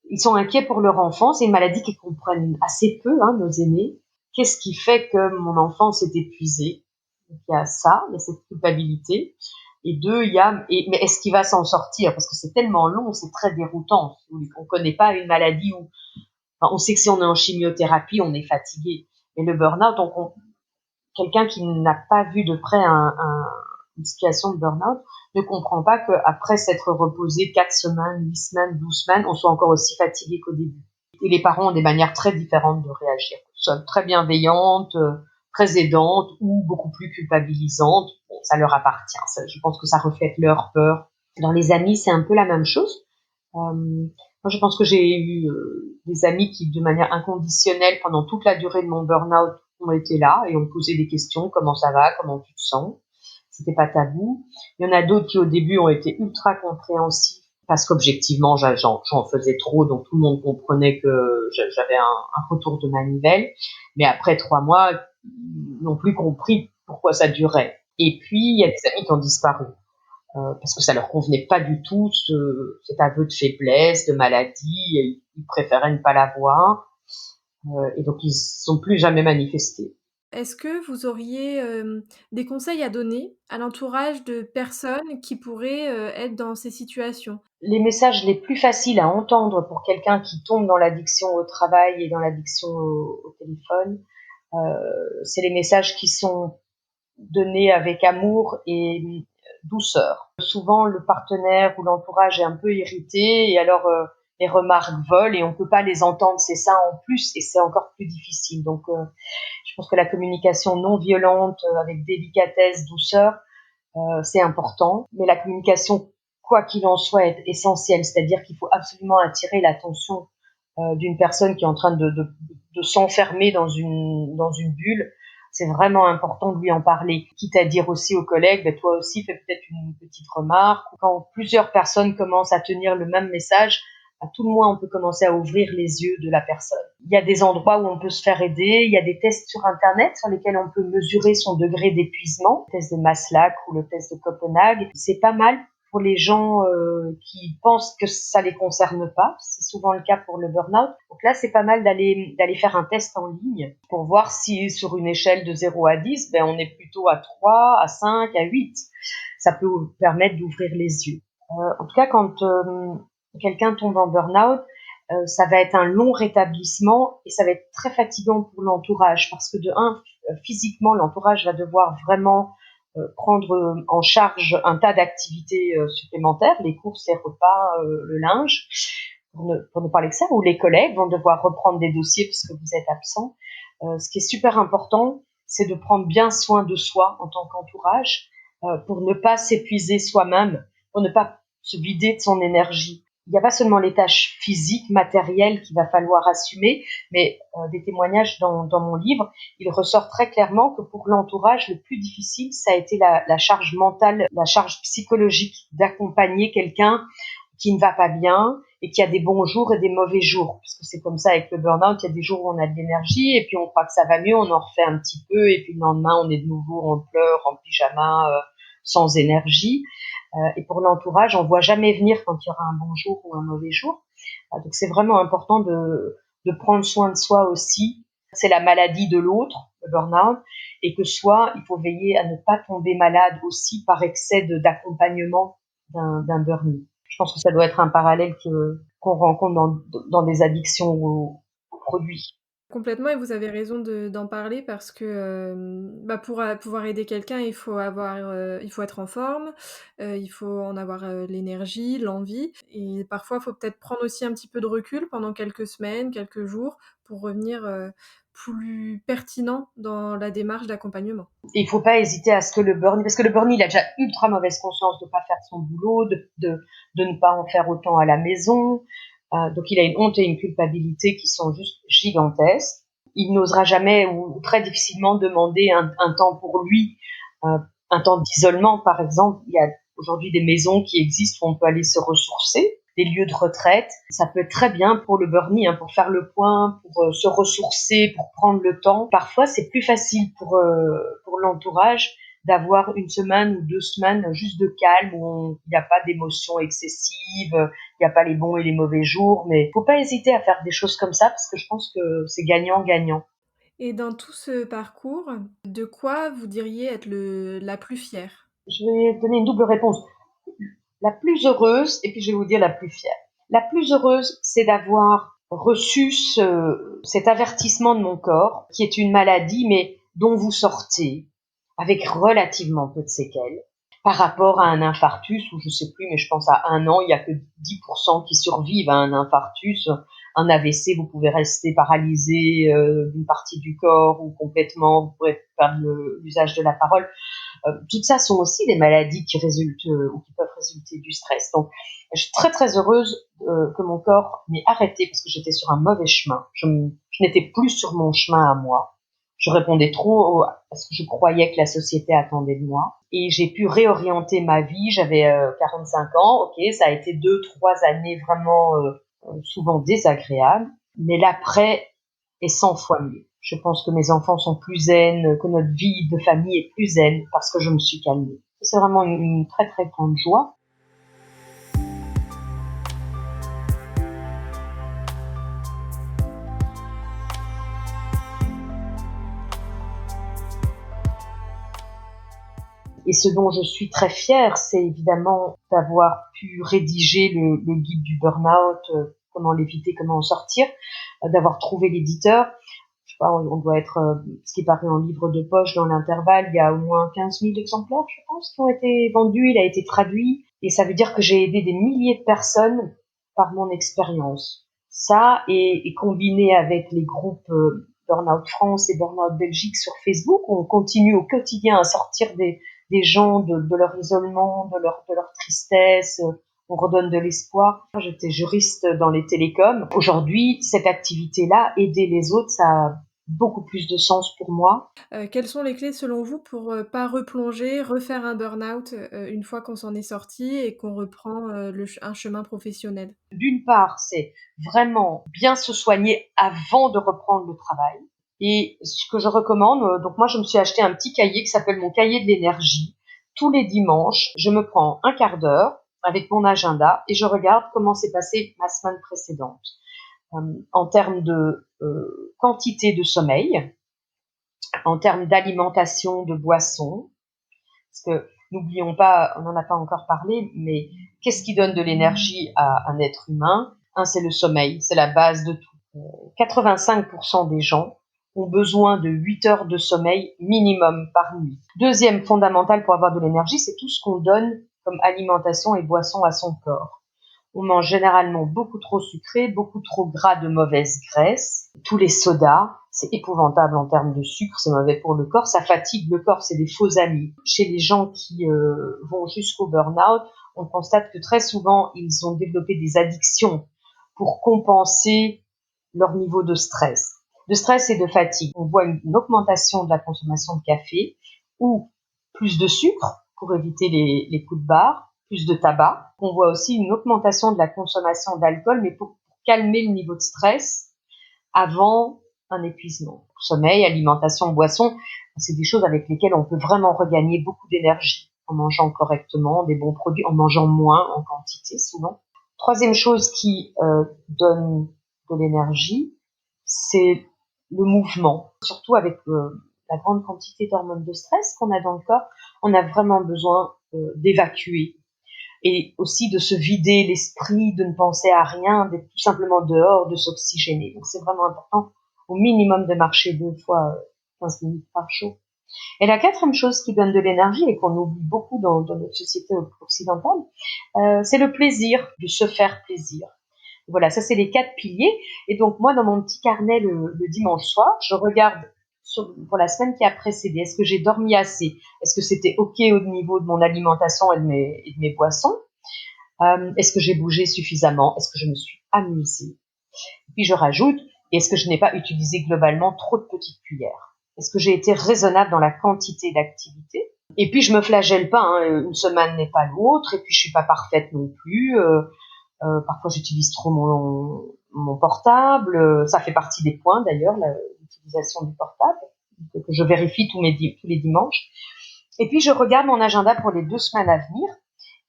Ils sont inquiets pour leur enfant. C'est une maladie qu'ils comprennent assez peu, hein, nos aînés. Qu'est-ce qui fait que mon enfant s'est épuisé? Donc, il y a ça, il y a cette culpabilité. Et deux, mais est-ce qu'il va s'en sortir? Parce que c'est tellement long, c'est très déroutant. On connaît pas une maladie où, enfin, on sait que si on est en chimiothérapie, on est fatigué. Mais le burn-out, quelqu'un qui n'a pas vu de près une situation de burn-out ne comprend pas qu'après s'être reposé 4 semaines, 8 semaines, 12 semaines, on soit encore aussi fatigué qu'au début. Et les parents ont des manières très différentes de réagir, soit très bienveillantes, très aidantes ou beaucoup plus culpabilisantes. Bon, ça leur appartient. Je pense que ça reflète leur peur. Dans les amis, c'est un peu la même chose. Moi, je pense que j'ai eu des amis qui, de manière inconditionnelle, pendant toute la durée de mon burn-out, ont été là et ont posé des questions. Comment ça va? Comment tu te sens? C'était pas tabou. Il y en a d'autres qui, au début, ont été ultra compréhensifs parce qu'objectivement, j'en faisais trop, donc tout le monde comprenait que j'avais un retour de manivelle. Mais après 3 mois, ils n'ont plus compris pourquoi ça durait. Et puis, il y a des amis qui ont disparu parce que ça leur convenait pas du tout cet aveu de faiblesse, de maladie, et ils préféraient ne pas l'avoir, et donc ils sont plus jamais manifestés. Est-ce que vous auriez, des conseils à donner à l'entourage de personnes qui pourraient, être dans ces situations? Les messages les plus faciles à entendre pour quelqu'un qui tombe dans l'addiction au travail et dans l'addiction au téléphone, c'est les messages qui sont donnés avec amour et douceur. Souvent, le partenaire ou l'entourage est un peu irrité et alors les remarques volent et on peut pas les entendre. C'est ça en plus et c'est encore plus difficile. Donc, je pense que la communication non violente, avec délicatesse, douceur, c'est important. Mais la communication, quoi qu'il en soit, est essentielle. C'est-à-dire qu'il faut absolument attirer l'attention d'une personne qui est en train de s'enfermer dans une bulle. C'est vraiment important de lui en parler. Quitte à dire aussi aux collègues, ben, toi aussi, fais peut-être une petite remarque. Quand plusieurs personnes commencent à tenir le même message, à tout le moins, on peut commencer à ouvrir les yeux de la personne. Il y a des endroits où on peut se faire aider. Il y a des tests sur Internet sur lesquels on peut mesurer son degré d'épuisement. Le test de Maslach ou le test de Copenhague. C'est pas mal pour les gens qui pensent que ça les concerne pas. C'est souvent le cas pour le burn-out. Donc là, c'est pas mal d'aller faire un test en ligne pour voir si sur une échelle de 0 à 10, ben, on est plutôt à 3, à 5, à 8. Ça peut vous permettre d'ouvrir les yeux. En tout cas, quand quelqu'un tombe en burn-out, Ça va être un long rétablissement et ça va être très fatigant pour l'entourage parce que de un, physiquement, l'entourage va devoir vraiment prendre en charge un tas d'activités supplémentaires, les courses, les repas, le linge, pour ne parler que ça, ou les collègues vont devoir reprendre des dossiers puisque vous êtes absent. Ce qui est super important, c'est de prendre bien soin de soi en tant qu'entourage pour ne pas s'épuiser soi-même, pour ne pas se vider de son énergie. Il n'y a pas seulement les tâches physiques, matérielles qu'il va falloir assumer, mais des témoignages dans mon livre, il ressort très clairement que pour l'entourage, le plus difficile, ça a été la charge mentale, la charge psychologique d'accompagner quelqu'un qui ne va pas bien et qui a des bons jours et des mauvais jours. Parce que c'est comme ça avec le burn-out, il y a des jours où on a de l'énergie et puis on croit que ça va mieux, on en refait un petit peu et puis le lendemain, on est de nouveau en pleurs, en pyjama, sans énergie. Et pour l'entourage, on voit jamais venir quand il y aura un bon jour ou un mauvais jour. Donc c'est vraiment important de prendre soin de soi aussi. C'est la maladie de l'autre, le burn-out, et que soit il faut veiller à ne pas tomber malade aussi par excès d'accompagnement d'un burn-out. Je pense que ça doit être un parallèle qu'on rencontre dans des addictions aux produits. Complètement, et vous avez raison d'en parler parce que, pour, pouvoir aider quelqu'un, il faut être en forme, il faut en avoir, l'énergie, l'envie, et parfois, il faut peut-être prendre aussi un petit peu de recul pendant quelques semaines, quelques jours pour revenir, plus pertinent dans la démarche d'accompagnement. Et il faut pas hésiter à ce que parce que le burn, il a déjà ultra mauvaise conscience de pas faire son boulot, de ne pas en faire autant à la maison. Donc il a une honte et une culpabilité qui sont juste gigantesques. Il n'osera jamais ou très difficilement demander un temps pour lui, euh, un temps d'isolement par exemple. Il y a aujourd'hui des maisons qui existent où on peut aller se ressourcer, des lieux de retraite. Ça peut être très bien pour le burn-out, pour faire le point, pour se ressourcer, pour prendre le temps. Parfois, c'est plus facile pour l'entourage d'avoir une semaine ou 2 semaines juste de calme où il n'y a pas d'émotions excessives, il n'y a pas les bons et les mauvais jours, mais faut pas hésiter à faire des choses comme ça parce que je pense que c'est gagnant-gagnant. Et dans tout ce parcours, de quoi vous diriez être la plus fière? Je vais donner une double réponse. La plus heureuse, et puis je vais vous dire la plus fière. La plus heureuse, c'est d'avoir reçu cet avertissement de mon corps, qui est une maladie, mais dont vous sortez avec relativement peu de séquelles, par rapport à un infarctus, ou je sais plus, mais je pense à 1 an, il y a que 10% qui survivent à un infarctus. Un AVC, vous pouvez rester paralysé d'une partie du corps ou complètement, vous pourrez perdre l'usage de la parole. Toutes ça sont aussi des maladies qui résultent ou qui peuvent résulter du stress. Donc, je suis très très heureuse que mon corps m'ait arrêté parce que j'étais sur un mauvais chemin. Je n'étais plus sur mon chemin à moi. Je répondais trop à ce que je croyais que la société attendait de moi. Et j'ai pu réorienter ma vie. J'avais 45 ans. Ok, ça a été 2, 3 années vraiment souvent désagréables. Mais l'après est 100 fois mieux. Je pense que mes enfants sont plus zen, que notre vie de famille est plus zen parce que je me suis calmée. C'est vraiment une très très grande joie. Et ce dont je suis très fière, c'est évidemment d'avoir pu rédiger le guide du burn-out, comment l'éviter, comment en sortir, d'avoir trouvé l'éditeur. Je sais pas, on doit être, ce qui est paru en livre de poche dans l'intervalle, il y a au moins 15 000 exemplaires, je pense, qui ont été vendus. Il a été traduit. Et ça veut dire que j'ai aidé des milliers de personnes par mon expérience. Ça, et combiné avec les groupes Burnout France et Burnout Belgique sur Facebook, on continue au quotidien à sortir des gens de leur isolement, de leur tristesse. On redonne de l'espoir. J'étais juriste dans les télécoms. Aujourd'hui, cette activité-là, aider les autres, ça a beaucoup plus de sens pour moi. Quelles sont les clés selon vous pour, pas replonger, refaire un burn-out, une fois qu'on s'en est sorti et qu'on reprend, un chemin professionnel? D'une part, c'est vraiment bien se soigner avant de reprendre le travail. Et ce que je recommande, donc moi je me suis acheté un petit cahier qui s'appelle mon cahier de l'énergie. Tous les dimanches, je me prends un quart d'heure avec mon agenda et je regarde comment s'est passée ma semaine précédente. En termes de quantité de sommeil, en termes d'alimentation, de boissons, parce que n'oublions pas, on n'en a pas encore parlé, mais qu'est-ce qui donne de l'énergie à un être humain? c'est le sommeil, c'est la base de tout. 85% des gens ont besoin de 8 heures de sommeil minimum par nuit. Deuxième fondamental pour avoir de l'énergie, c'est tout ce qu'on donne comme alimentation et boisson à son corps. On mange généralement beaucoup trop sucré, beaucoup trop gras de mauvaise graisse. Tous les sodas, c'est épouvantable en termes de sucre, c'est mauvais pour le corps, ça fatigue le corps, c'est des faux amis. Chez les gens qui vont jusqu'au burn-out, on constate que très souvent, ils ont développé des addictions pour compenser leur niveau de stress et de fatigue. On voit une augmentation de la consommation de café ou plus de sucre pour éviter les coups de barre, plus de tabac. On voit aussi une augmentation de la consommation d'alcool, mais pour calmer le niveau de stress avant un épuisement. Sommeil, alimentation, boisson, c'est des choses avec lesquelles on peut vraiment regagner beaucoup d'énergie en mangeant correctement, des bons produits, en mangeant moins en quantité souvent. Troisième chose qui donne de l'énergie, c'est le mouvement. Surtout avec la grande quantité d'hormones de stress qu'on a dans le corps, on a vraiment besoin d'évacuer et aussi de se vider l'esprit, de ne penser à rien, d'être tout simplement dehors, de s'oxygéner. Donc c'est vraiment important au minimum de marcher 2 fois 15 minutes par jour. Et la quatrième chose qui donne de l'énergie et qu'on oublie beaucoup dans notre société occidentale, c'est le plaisir, de se faire plaisir. Voilà, ça c'est les 4 piliers. Et donc moi, dans mon petit carnet le dimanche soir, je regarde pour la semaine qui a précédé. Est-ce que j'ai dormi assez? Est-ce que c'était OK au niveau de mon alimentation et de mes boissons? Est-ce que j'ai bougé suffisamment? Est-ce que je me suis amusée? Puis je rajoute, est-ce que je n'ai pas utilisé globalement trop de petites cuillères? Est-ce que j'ai été raisonnable dans la quantité d'activité? Et puis je me flagelle pas, hein, une semaine n'est pas l'autre, et puis je suis pas parfaite non plus. Parfois j'utilise trop mon portable, ça fait partie des points d'ailleurs, l'utilisation du portable, que je vérifie tous les dimanches. Et puis je regarde mon agenda pour les 2 semaines à venir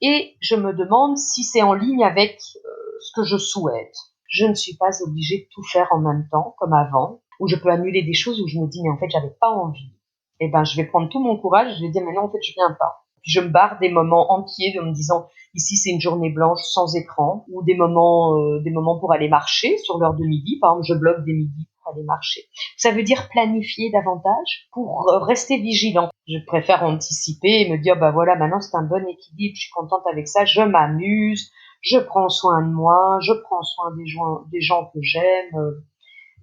et je me demande si c'est en ligne avec ce que je souhaite. Je ne suis pas obligée de tout faire en même temps comme avant, où je peux annuler des choses où je me dis mais en fait j'avais pas envie. Et ben je vais prendre tout mon courage, je vais dire mais non en fait je viens pas. Puis je me barre des moments entiers de me disant ici c'est une journée blanche sans écran, ou des moments pour aller marcher sur l'heure de midi. Par exemple je bloque des midis pour aller marcher. Ça veut dire planifier davantage pour rester vigilant. Je préfère anticiper et me dire bah voilà maintenant c'est un bon équilibre, je suis contente avec ça, je m'amuse, je prends soin de moi, je prends soin des gens que j'aime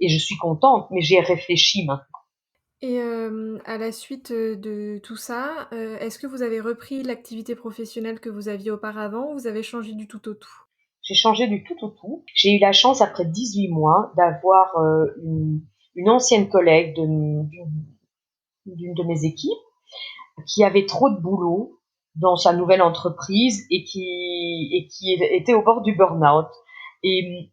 et je suis contente, mais j'y ai réfléchi maintenant. Et à la suite, de tout ça, est-ce que vous avez repris l'activité professionnelle que vous aviez auparavant ou vous avez changé du tout au tout? J'ai changé du tout au tout. J'ai eu la chance, après 18 mois, d'avoir une ancienne collègue d'une de mes équipes qui avait trop de boulot dans sa nouvelle entreprise et qui était au bord du burn-out. Et,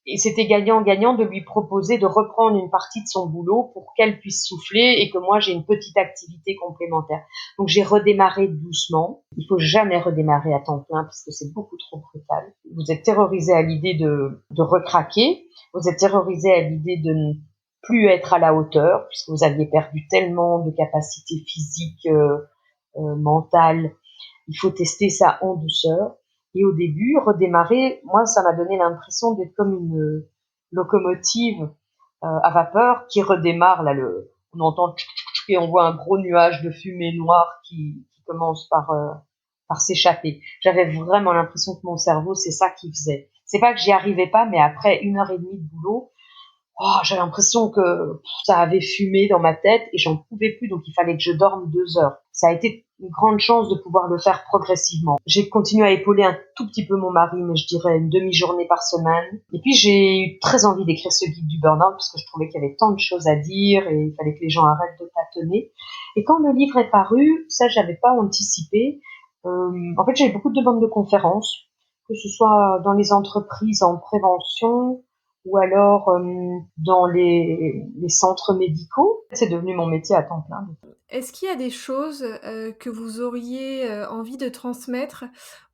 et c'était gagnant-gagnant de lui proposer de reprendre une partie de son boulot pour qu'elle puisse souffler et que moi j'ai une petite activité complémentaire. Donc j'ai redémarré doucement. Il faut jamais redémarrer à temps plein parce que c'est beaucoup trop brutal. Vous êtes terrorisé à l'idée de recraquer. Vous êtes terrorisé à l'idée de ne plus être à la hauteur puisque vous aviez perdu tellement de capacités physiques, mentales. Il faut tester ça en douceur. Et au début, redémarrer, moi, ça m'a donné l'impression d'être comme une locomotive à vapeur qui redémarre. Là, on entend tchouc, tchouc, tchouc, et on voit un gros nuage de fumée noire qui commence par s'échapper. J'avais vraiment l'impression que mon cerveau, c'est ça qu'il faisait. C'est pas que j'y arrivais pas, mais après 1 heure et demie de boulot, j'ai l'impression que ça avait fumé dans ma tête et j'en pouvais plus, donc il fallait que je dorme 2 heures. Ça a été une grande chance de pouvoir le faire progressivement. J'ai continué à épauler un tout petit peu mon mari, mais je dirais une demi-journée par semaine. Et puis j'ai eu très envie d'écrire ce guide du burn-out parce que je trouvais qu'il y avait tant de choses à dire et il fallait que les gens arrêtent de tâtonner. Et quand le livre est paru, ça j'avais pas anticipé. En fait, j'avais beaucoup de demandes de conférences, que ce soit dans les entreprises en prévention, ou alors dans les centres médicaux. C'est devenu mon métier à temps plein. Est-ce qu'il y a des choses, que vous auriez, envie de transmettre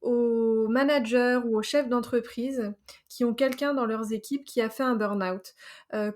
aux managers ou aux chefs d'entreprise qui ont quelqu'un dans leurs équipes qui a fait un burn-out?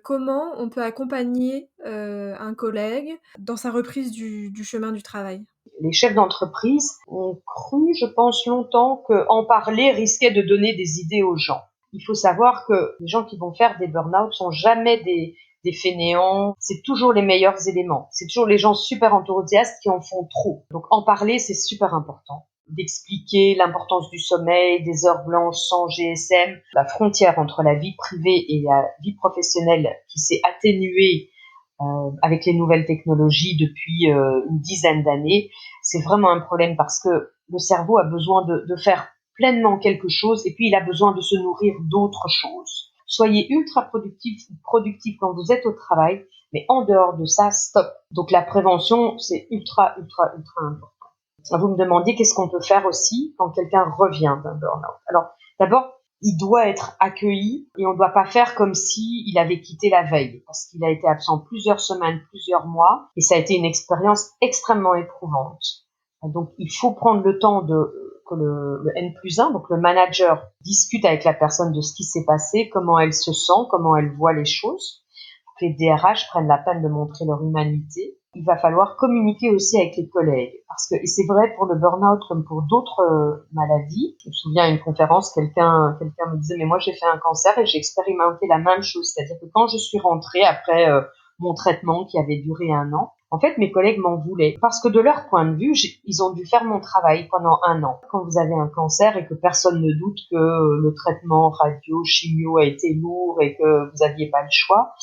Comment on peut accompagner, un collègue dans sa reprise du chemin du travail? Les chefs d'entreprise ont cru, je pense, longtemps qu'en parler risquait de donner des idées aux gens. Il faut savoir que les gens qui vont faire des burn-out sont jamais des fainéants. C'est toujours les meilleurs éléments. C'est toujours les gens super enthousiastes qui en font trop. Donc en parler, c'est super important. D'expliquer l'importance du sommeil, des heures blanches sans GSM, la frontière entre la vie privée et la vie professionnelle qui s'est atténuée avec les nouvelles technologies depuis une dizaine d'années. C'est vraiment un problème parce que le cerveau a besoin de faire pleinement quelque chose et puis il a besoin de se nourrir d'autres choses. Soyez ultra productif quand vous êtes au travail, mais en dehors de ça, stop. Donc la prévention, c'est ultra important. Vous me demandiez qu'est-ce qu'on peut faire aussi quand quelqu'un revient d'un burn-out. Alors, d'abord, il doit être accueilli et on ne doit pas faire comme si il avait quitté la veille parce qu'il a été absent plusieurs semaines, plusieurs mois et ça a été une expérience extrêmement éprouvante. Donc, il faut prendre le temps que le N+1, donc le manager, discute avec la personne de ce qui s'est passé, comment elle se sent, comment elle voit les choses. Que les DRH prennent la peine de montrer leur humanité. Il va falloir communiquer aussi avec les collègues. Parce que, et c'est vrai pour le burn-out comme pour d'autres maladies. Je me souviens à une conférence, quelqu'un me disait, mais moi j'ai fait un cancer et j'ai expérimenté la même chose. C'est-à-dire que quand je suis rentrée après mon traitement qui avait duré 1 an, en fait, mes collègues m'en voulaient. Parce que de leur point de vue, ils ont dû faire mon travail pendant 1 an. Quand vous avez un cancer et que personne ne doute que le traitement radio, chimio a été lourd et que vous aviez pas le choix,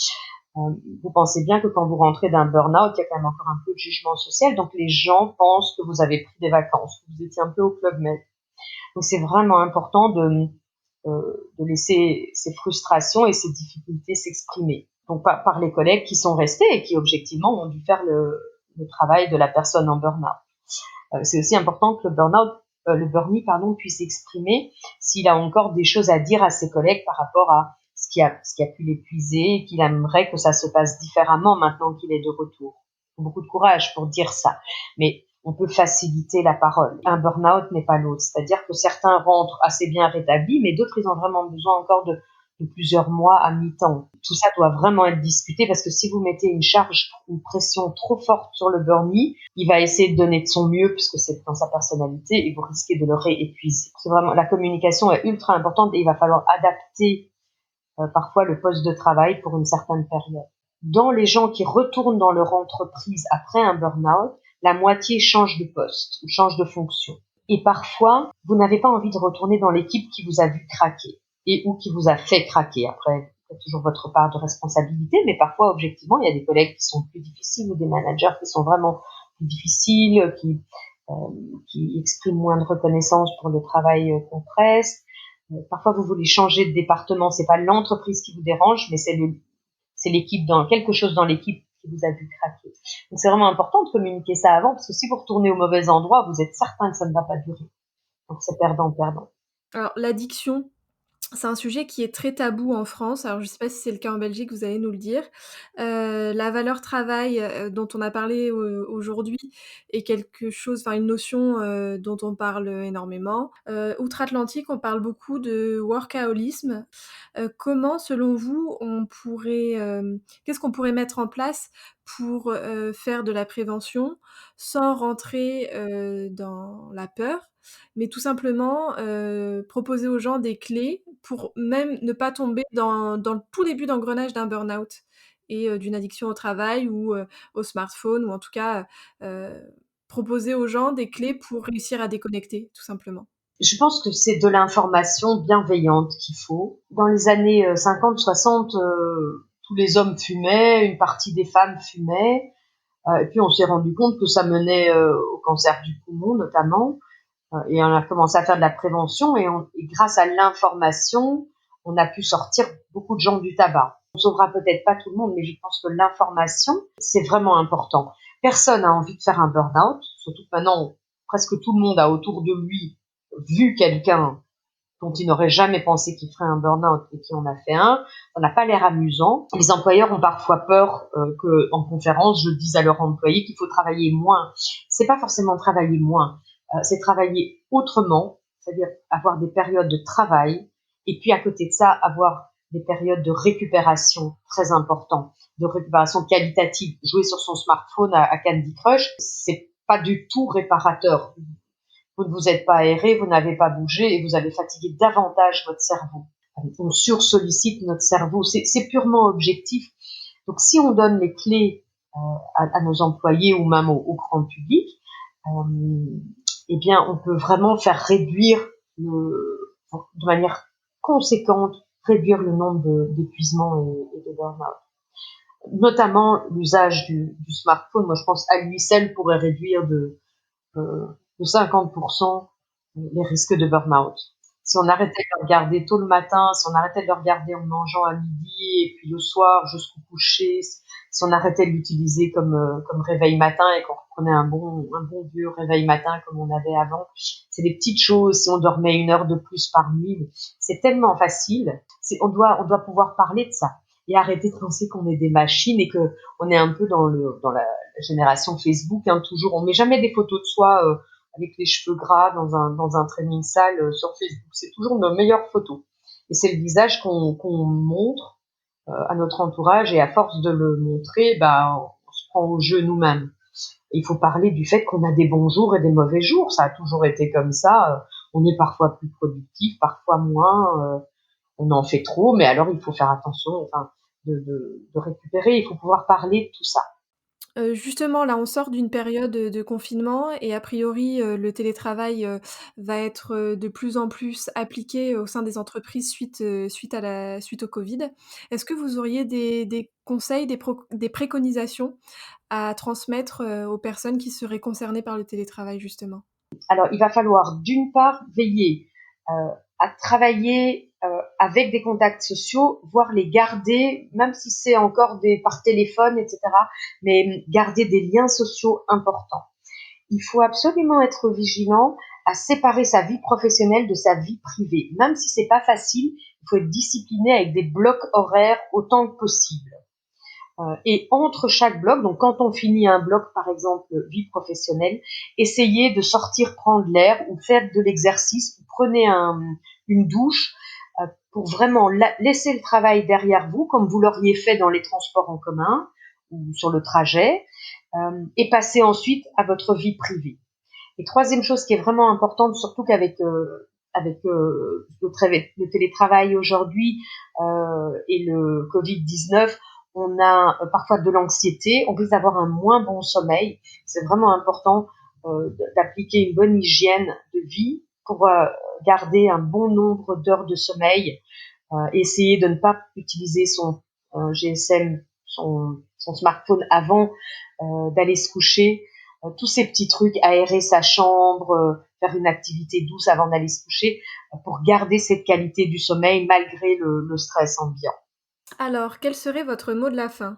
vous pensez bien que quand vous rentrez d'un burn-out, il y a quand même encore un peu de jugement social. Donc, les gens pensent que vous avez pris des vacances, que vous étiez un peu au Club Med. Donc, c'est vraiment important de laisser ces frustrations et ces difficultés s'exprimer. Donc, par les collègues qui sont restés et qui, objectivement, ont dû faire le travail de la personne en burn-out. C'est aussi important que le burnie, puisse exprimer s'il a encore des choses à dire à ses collègues par rapport à ce qui a pu l'épuiser et qu'il aimerait que ça se passe différemment maintenant qu'il est de retour. Il faut beaucoup de courage pour dire ça, mais on peut faciliter la parole. Un burn-out n'est pas l'autre, c'est-à-dire que certains rentrent assez bien rétablis, mais d'autres, ils ont vraiment besoin encore de plusieurs mois à mi-temps. Tout ça doit vraiment être discuté parce que si vous mettez une pression trop forte sur le burnie, il va essayer de donner de son mieux puisque c'est dans sa personnalité et vous risquez de le réépuiser. C'est vraiment, la communication est ultra importante et il va falloir adapter parfois le poste de travail pour une certaine période. Dans les gens qui retournent dans leur entreprise après un burn-out, la moitié change de poste ou change de fonction. Et parfois, vous n'avez pas envie de retourner dans l'équipe qui vous a vu craquer et ou qui vous a fait craquer. Après, c'est toujours votre part de responsabilité, mais parfois, objectivement, il y a des collègues qui sont plus difficiles ou des managers qui sont vraiment plus difficiles, qui expriment moins de reconnaissance pour le travail qu'on preste. Parfois, vous voulez changer de département. C'est pas l'entreprise qui vous dérange, mais c'est l'équipe quelque chose dans l'équipe qui vous a vu craquer. Donc, c'est vraiment important de communiquer ça avant, parce que si vous retournez au mauvais endroit, vous êtes certain que ça ne va pas durer. Donc, c'est perdant-perdant. Alors, l'addiction, c'est un sujet qui est très tabou en France. Alors, je ne sais pas si c'est le cas en Belgique, vous allez nous le dire. La valeur travail, dont on a parlé aujourd'hui est quelque chose, enfin une notion, dont on parle énormément. Outre-Atlantique, on parle beaucoup de workaholisme. Comment, selon vous, qu'est-ce qu'on pourrait mettre en place pour, faire de la prévention sans rentrer, dans la peur, mais tout simplement, proposer aux gens des clés pour même ne pas tomber dans le tout début d'engrenage d'un burn-out et d'une addiction au travail ou, au smartphone ou en tout cas, proposer aux gens des clés pour réussir à déconnecter, tout simplement. Je pense que c'est de l'information bienveillante qu'il faut. Dans les années 50-60, tous les hommes fumaient, une partie des femmes fumaient, et puis on s'est rendu compte que ça menait au cancer du poumon notamment, et on a commencé à faire de la prévention, et grâce à l'information, on a pu sortir beaucoup de gens du tabac. On sauvera peut-être pas tout le monde, mais je pense que l'information, c'est vraiment important. Personne n'a envie de faire un burn-out, surtout que maintenant, presque tout le monde a autour de lui vu quelqu'un dont il n'aurait jamais pensé qu'il ferait un burn-out et qui en a fait un. Ça n'a pas l'air amusant. Les employeurs ont parfois peur que, en conférence, je dise à leurs employés qu'il faut travailler moins. C'est pas forcément travailler moins, c'est travailler autrement, c'est-à-dire avoir des périodes de travail et puis à côté de ça, avoir des périodes de récupération très importantes, de récupération qualitative. Jouer sur son smartphone à Candy Crush, c'est pas du tout réparateur. Vous ne vous êtes pas aéré, vous n'avez pas bougé et vous avez fatigué davantage votre cerveau. on sursollicite notre cerveau. C'est purement objectif. Donc, si on donne les clés à nos employés ou même au grand public, eh bien, on peut vraiment faire réduire de manière conséquente, réduire le nombre d'épuisements et de burn-out. Notamment l'usage du smartphone. Moi, je pense à lui seul pourrait réduire de 50% les risques de burn-out. Si on arrêtait de le regarder tôt le matin, si on arrêtait de le regarder en mangeant à midi et puis le soir jusqu'au coucher, si on arrêtait de l'utiliser comme réveil matin et qu'on reprenait un bon vieux réveil matin comme on avait avant, c'est des petites choses. Si on dormait 1 heure de plus par nuit, c'est tellement facile. On doit pouvoir parler de ça et arrêter de penser qu'on est des machines et que on est un peu dans la génération Facebook, hein, toujours. On met jamais des photos de soi avec les cheveux gras dans un training salle sur Facebook. C'est toujours nos meilleures photos. Et c'est le visage qu'on montre à notre entourage et à force de le montrer, on se prend au jeu nous-mêmes. Et il faut parler du fait qu'on a des bons jours et des mauvais jours. Ça a toujours été comme ça. On est parfois plus productif, parfois moins. On en fait trop, mais alors il faut faire attention de récupérer. Il faut pouvoir parler de tout ça. Justement, là, on sort d'une période de confinement et a priori, le télétravail, va être, de plus en plus appliqué au sein des entreprises suite au Covid. Est-ce que vous auriez des conseils, des préconisations à transmettre, aux personnes qui seraient concernées par le télétravail, justement? Alors, il va falloir d'une part veiller à travailler avec des contacts sociaux, voire les garder, même si c'est encore par téléphone, etc., mais garder des liens sociaux importants. Il faut absolument être vigilant à séparer sa vie professionnelle de sa vie privée. Même si c'est pas facile, il faut être discipliné avec des blocs horaires autant que possible. Et entre chaque bloc, donc quand on finit un bloc, par exemple, vie professionnelle, essayez de sortir prendre l'air ou faire de l'exercice ou prenez une douche pour vraiment laisser le travail derrière vous, comme vous l'auriez fait dans les transports en commun ou sur le trajet, et passer ensuite à votre vie privée. Et troisième chose qui est vraiment importante, surtout qu'avec le télétravail aujourd'hui et le Covid-19, on a parfois de l'anxiété, on risque d'avoir un moins bon sommeil. C'est vraiment important d'appliquer une bonne hygiène de vie pour garder un bon nombre d'heures de sommeil, essayer de ne pas utiliser son GSM, son smartphone avant d'aller se coucher, tous ces petits trucs, aérer sa chambre, faire une activité douce avant d'aller se coucher, pour garder cette qualité du sommeil malgré le stress ambiant. Alors, quel serait votre mot de la fin?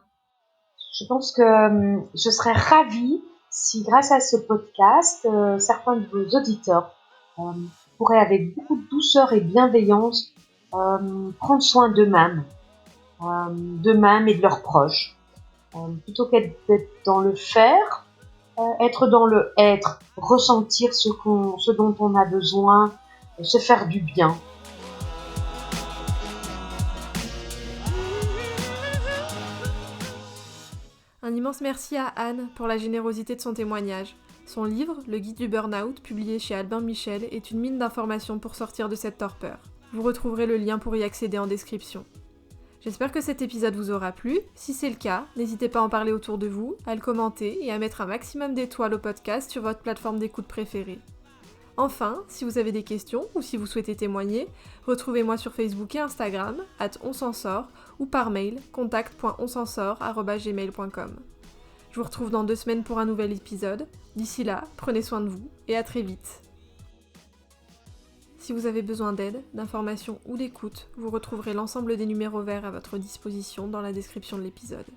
Je pense que je serais ravie si, grâce à ce podcast, certains de vos auditeurs pourraient, avec beaucoup de douceur et bienveillance, prendre soin d'eux-mêmes et de leurs proches. Plutôt qu'être dans le faire, être dans le être, ressentir ce dont on a besoin, se faire du bien. Un immense merci à Anne pour la générosité de son témoignage. Son livre, Le Guide du Burnout, publié chez Albin Michel, est une mine d'informations pour sortir de cette torpeur. Vous retrouverez le lien pour y accéder en description. J'espère que cet épisode vous aura plu. Si c'est le cas, n'hésitez pas à en parler autour de vous, à le commenter et à mettre un maximum d'étoiles au podcast sur votre plateforme d'écoute préférée. Enfin, si vous avez des questions ou si vous souhaitez témoigner, retrouvez-moi sur Facebook et Instagram, @onsensort, ou par mail, contact.onsensort@gmail.com. Je vous retrouve dans 2 semaines pour un nouvel épisode. D'ici là, prenez soin de vous et à très vite. Si vous avez besoin d'aide, d'informations ou d'écoute, vous retrouverez l'ensemble des numéros verts à votre disposition dans la description de l'épisode.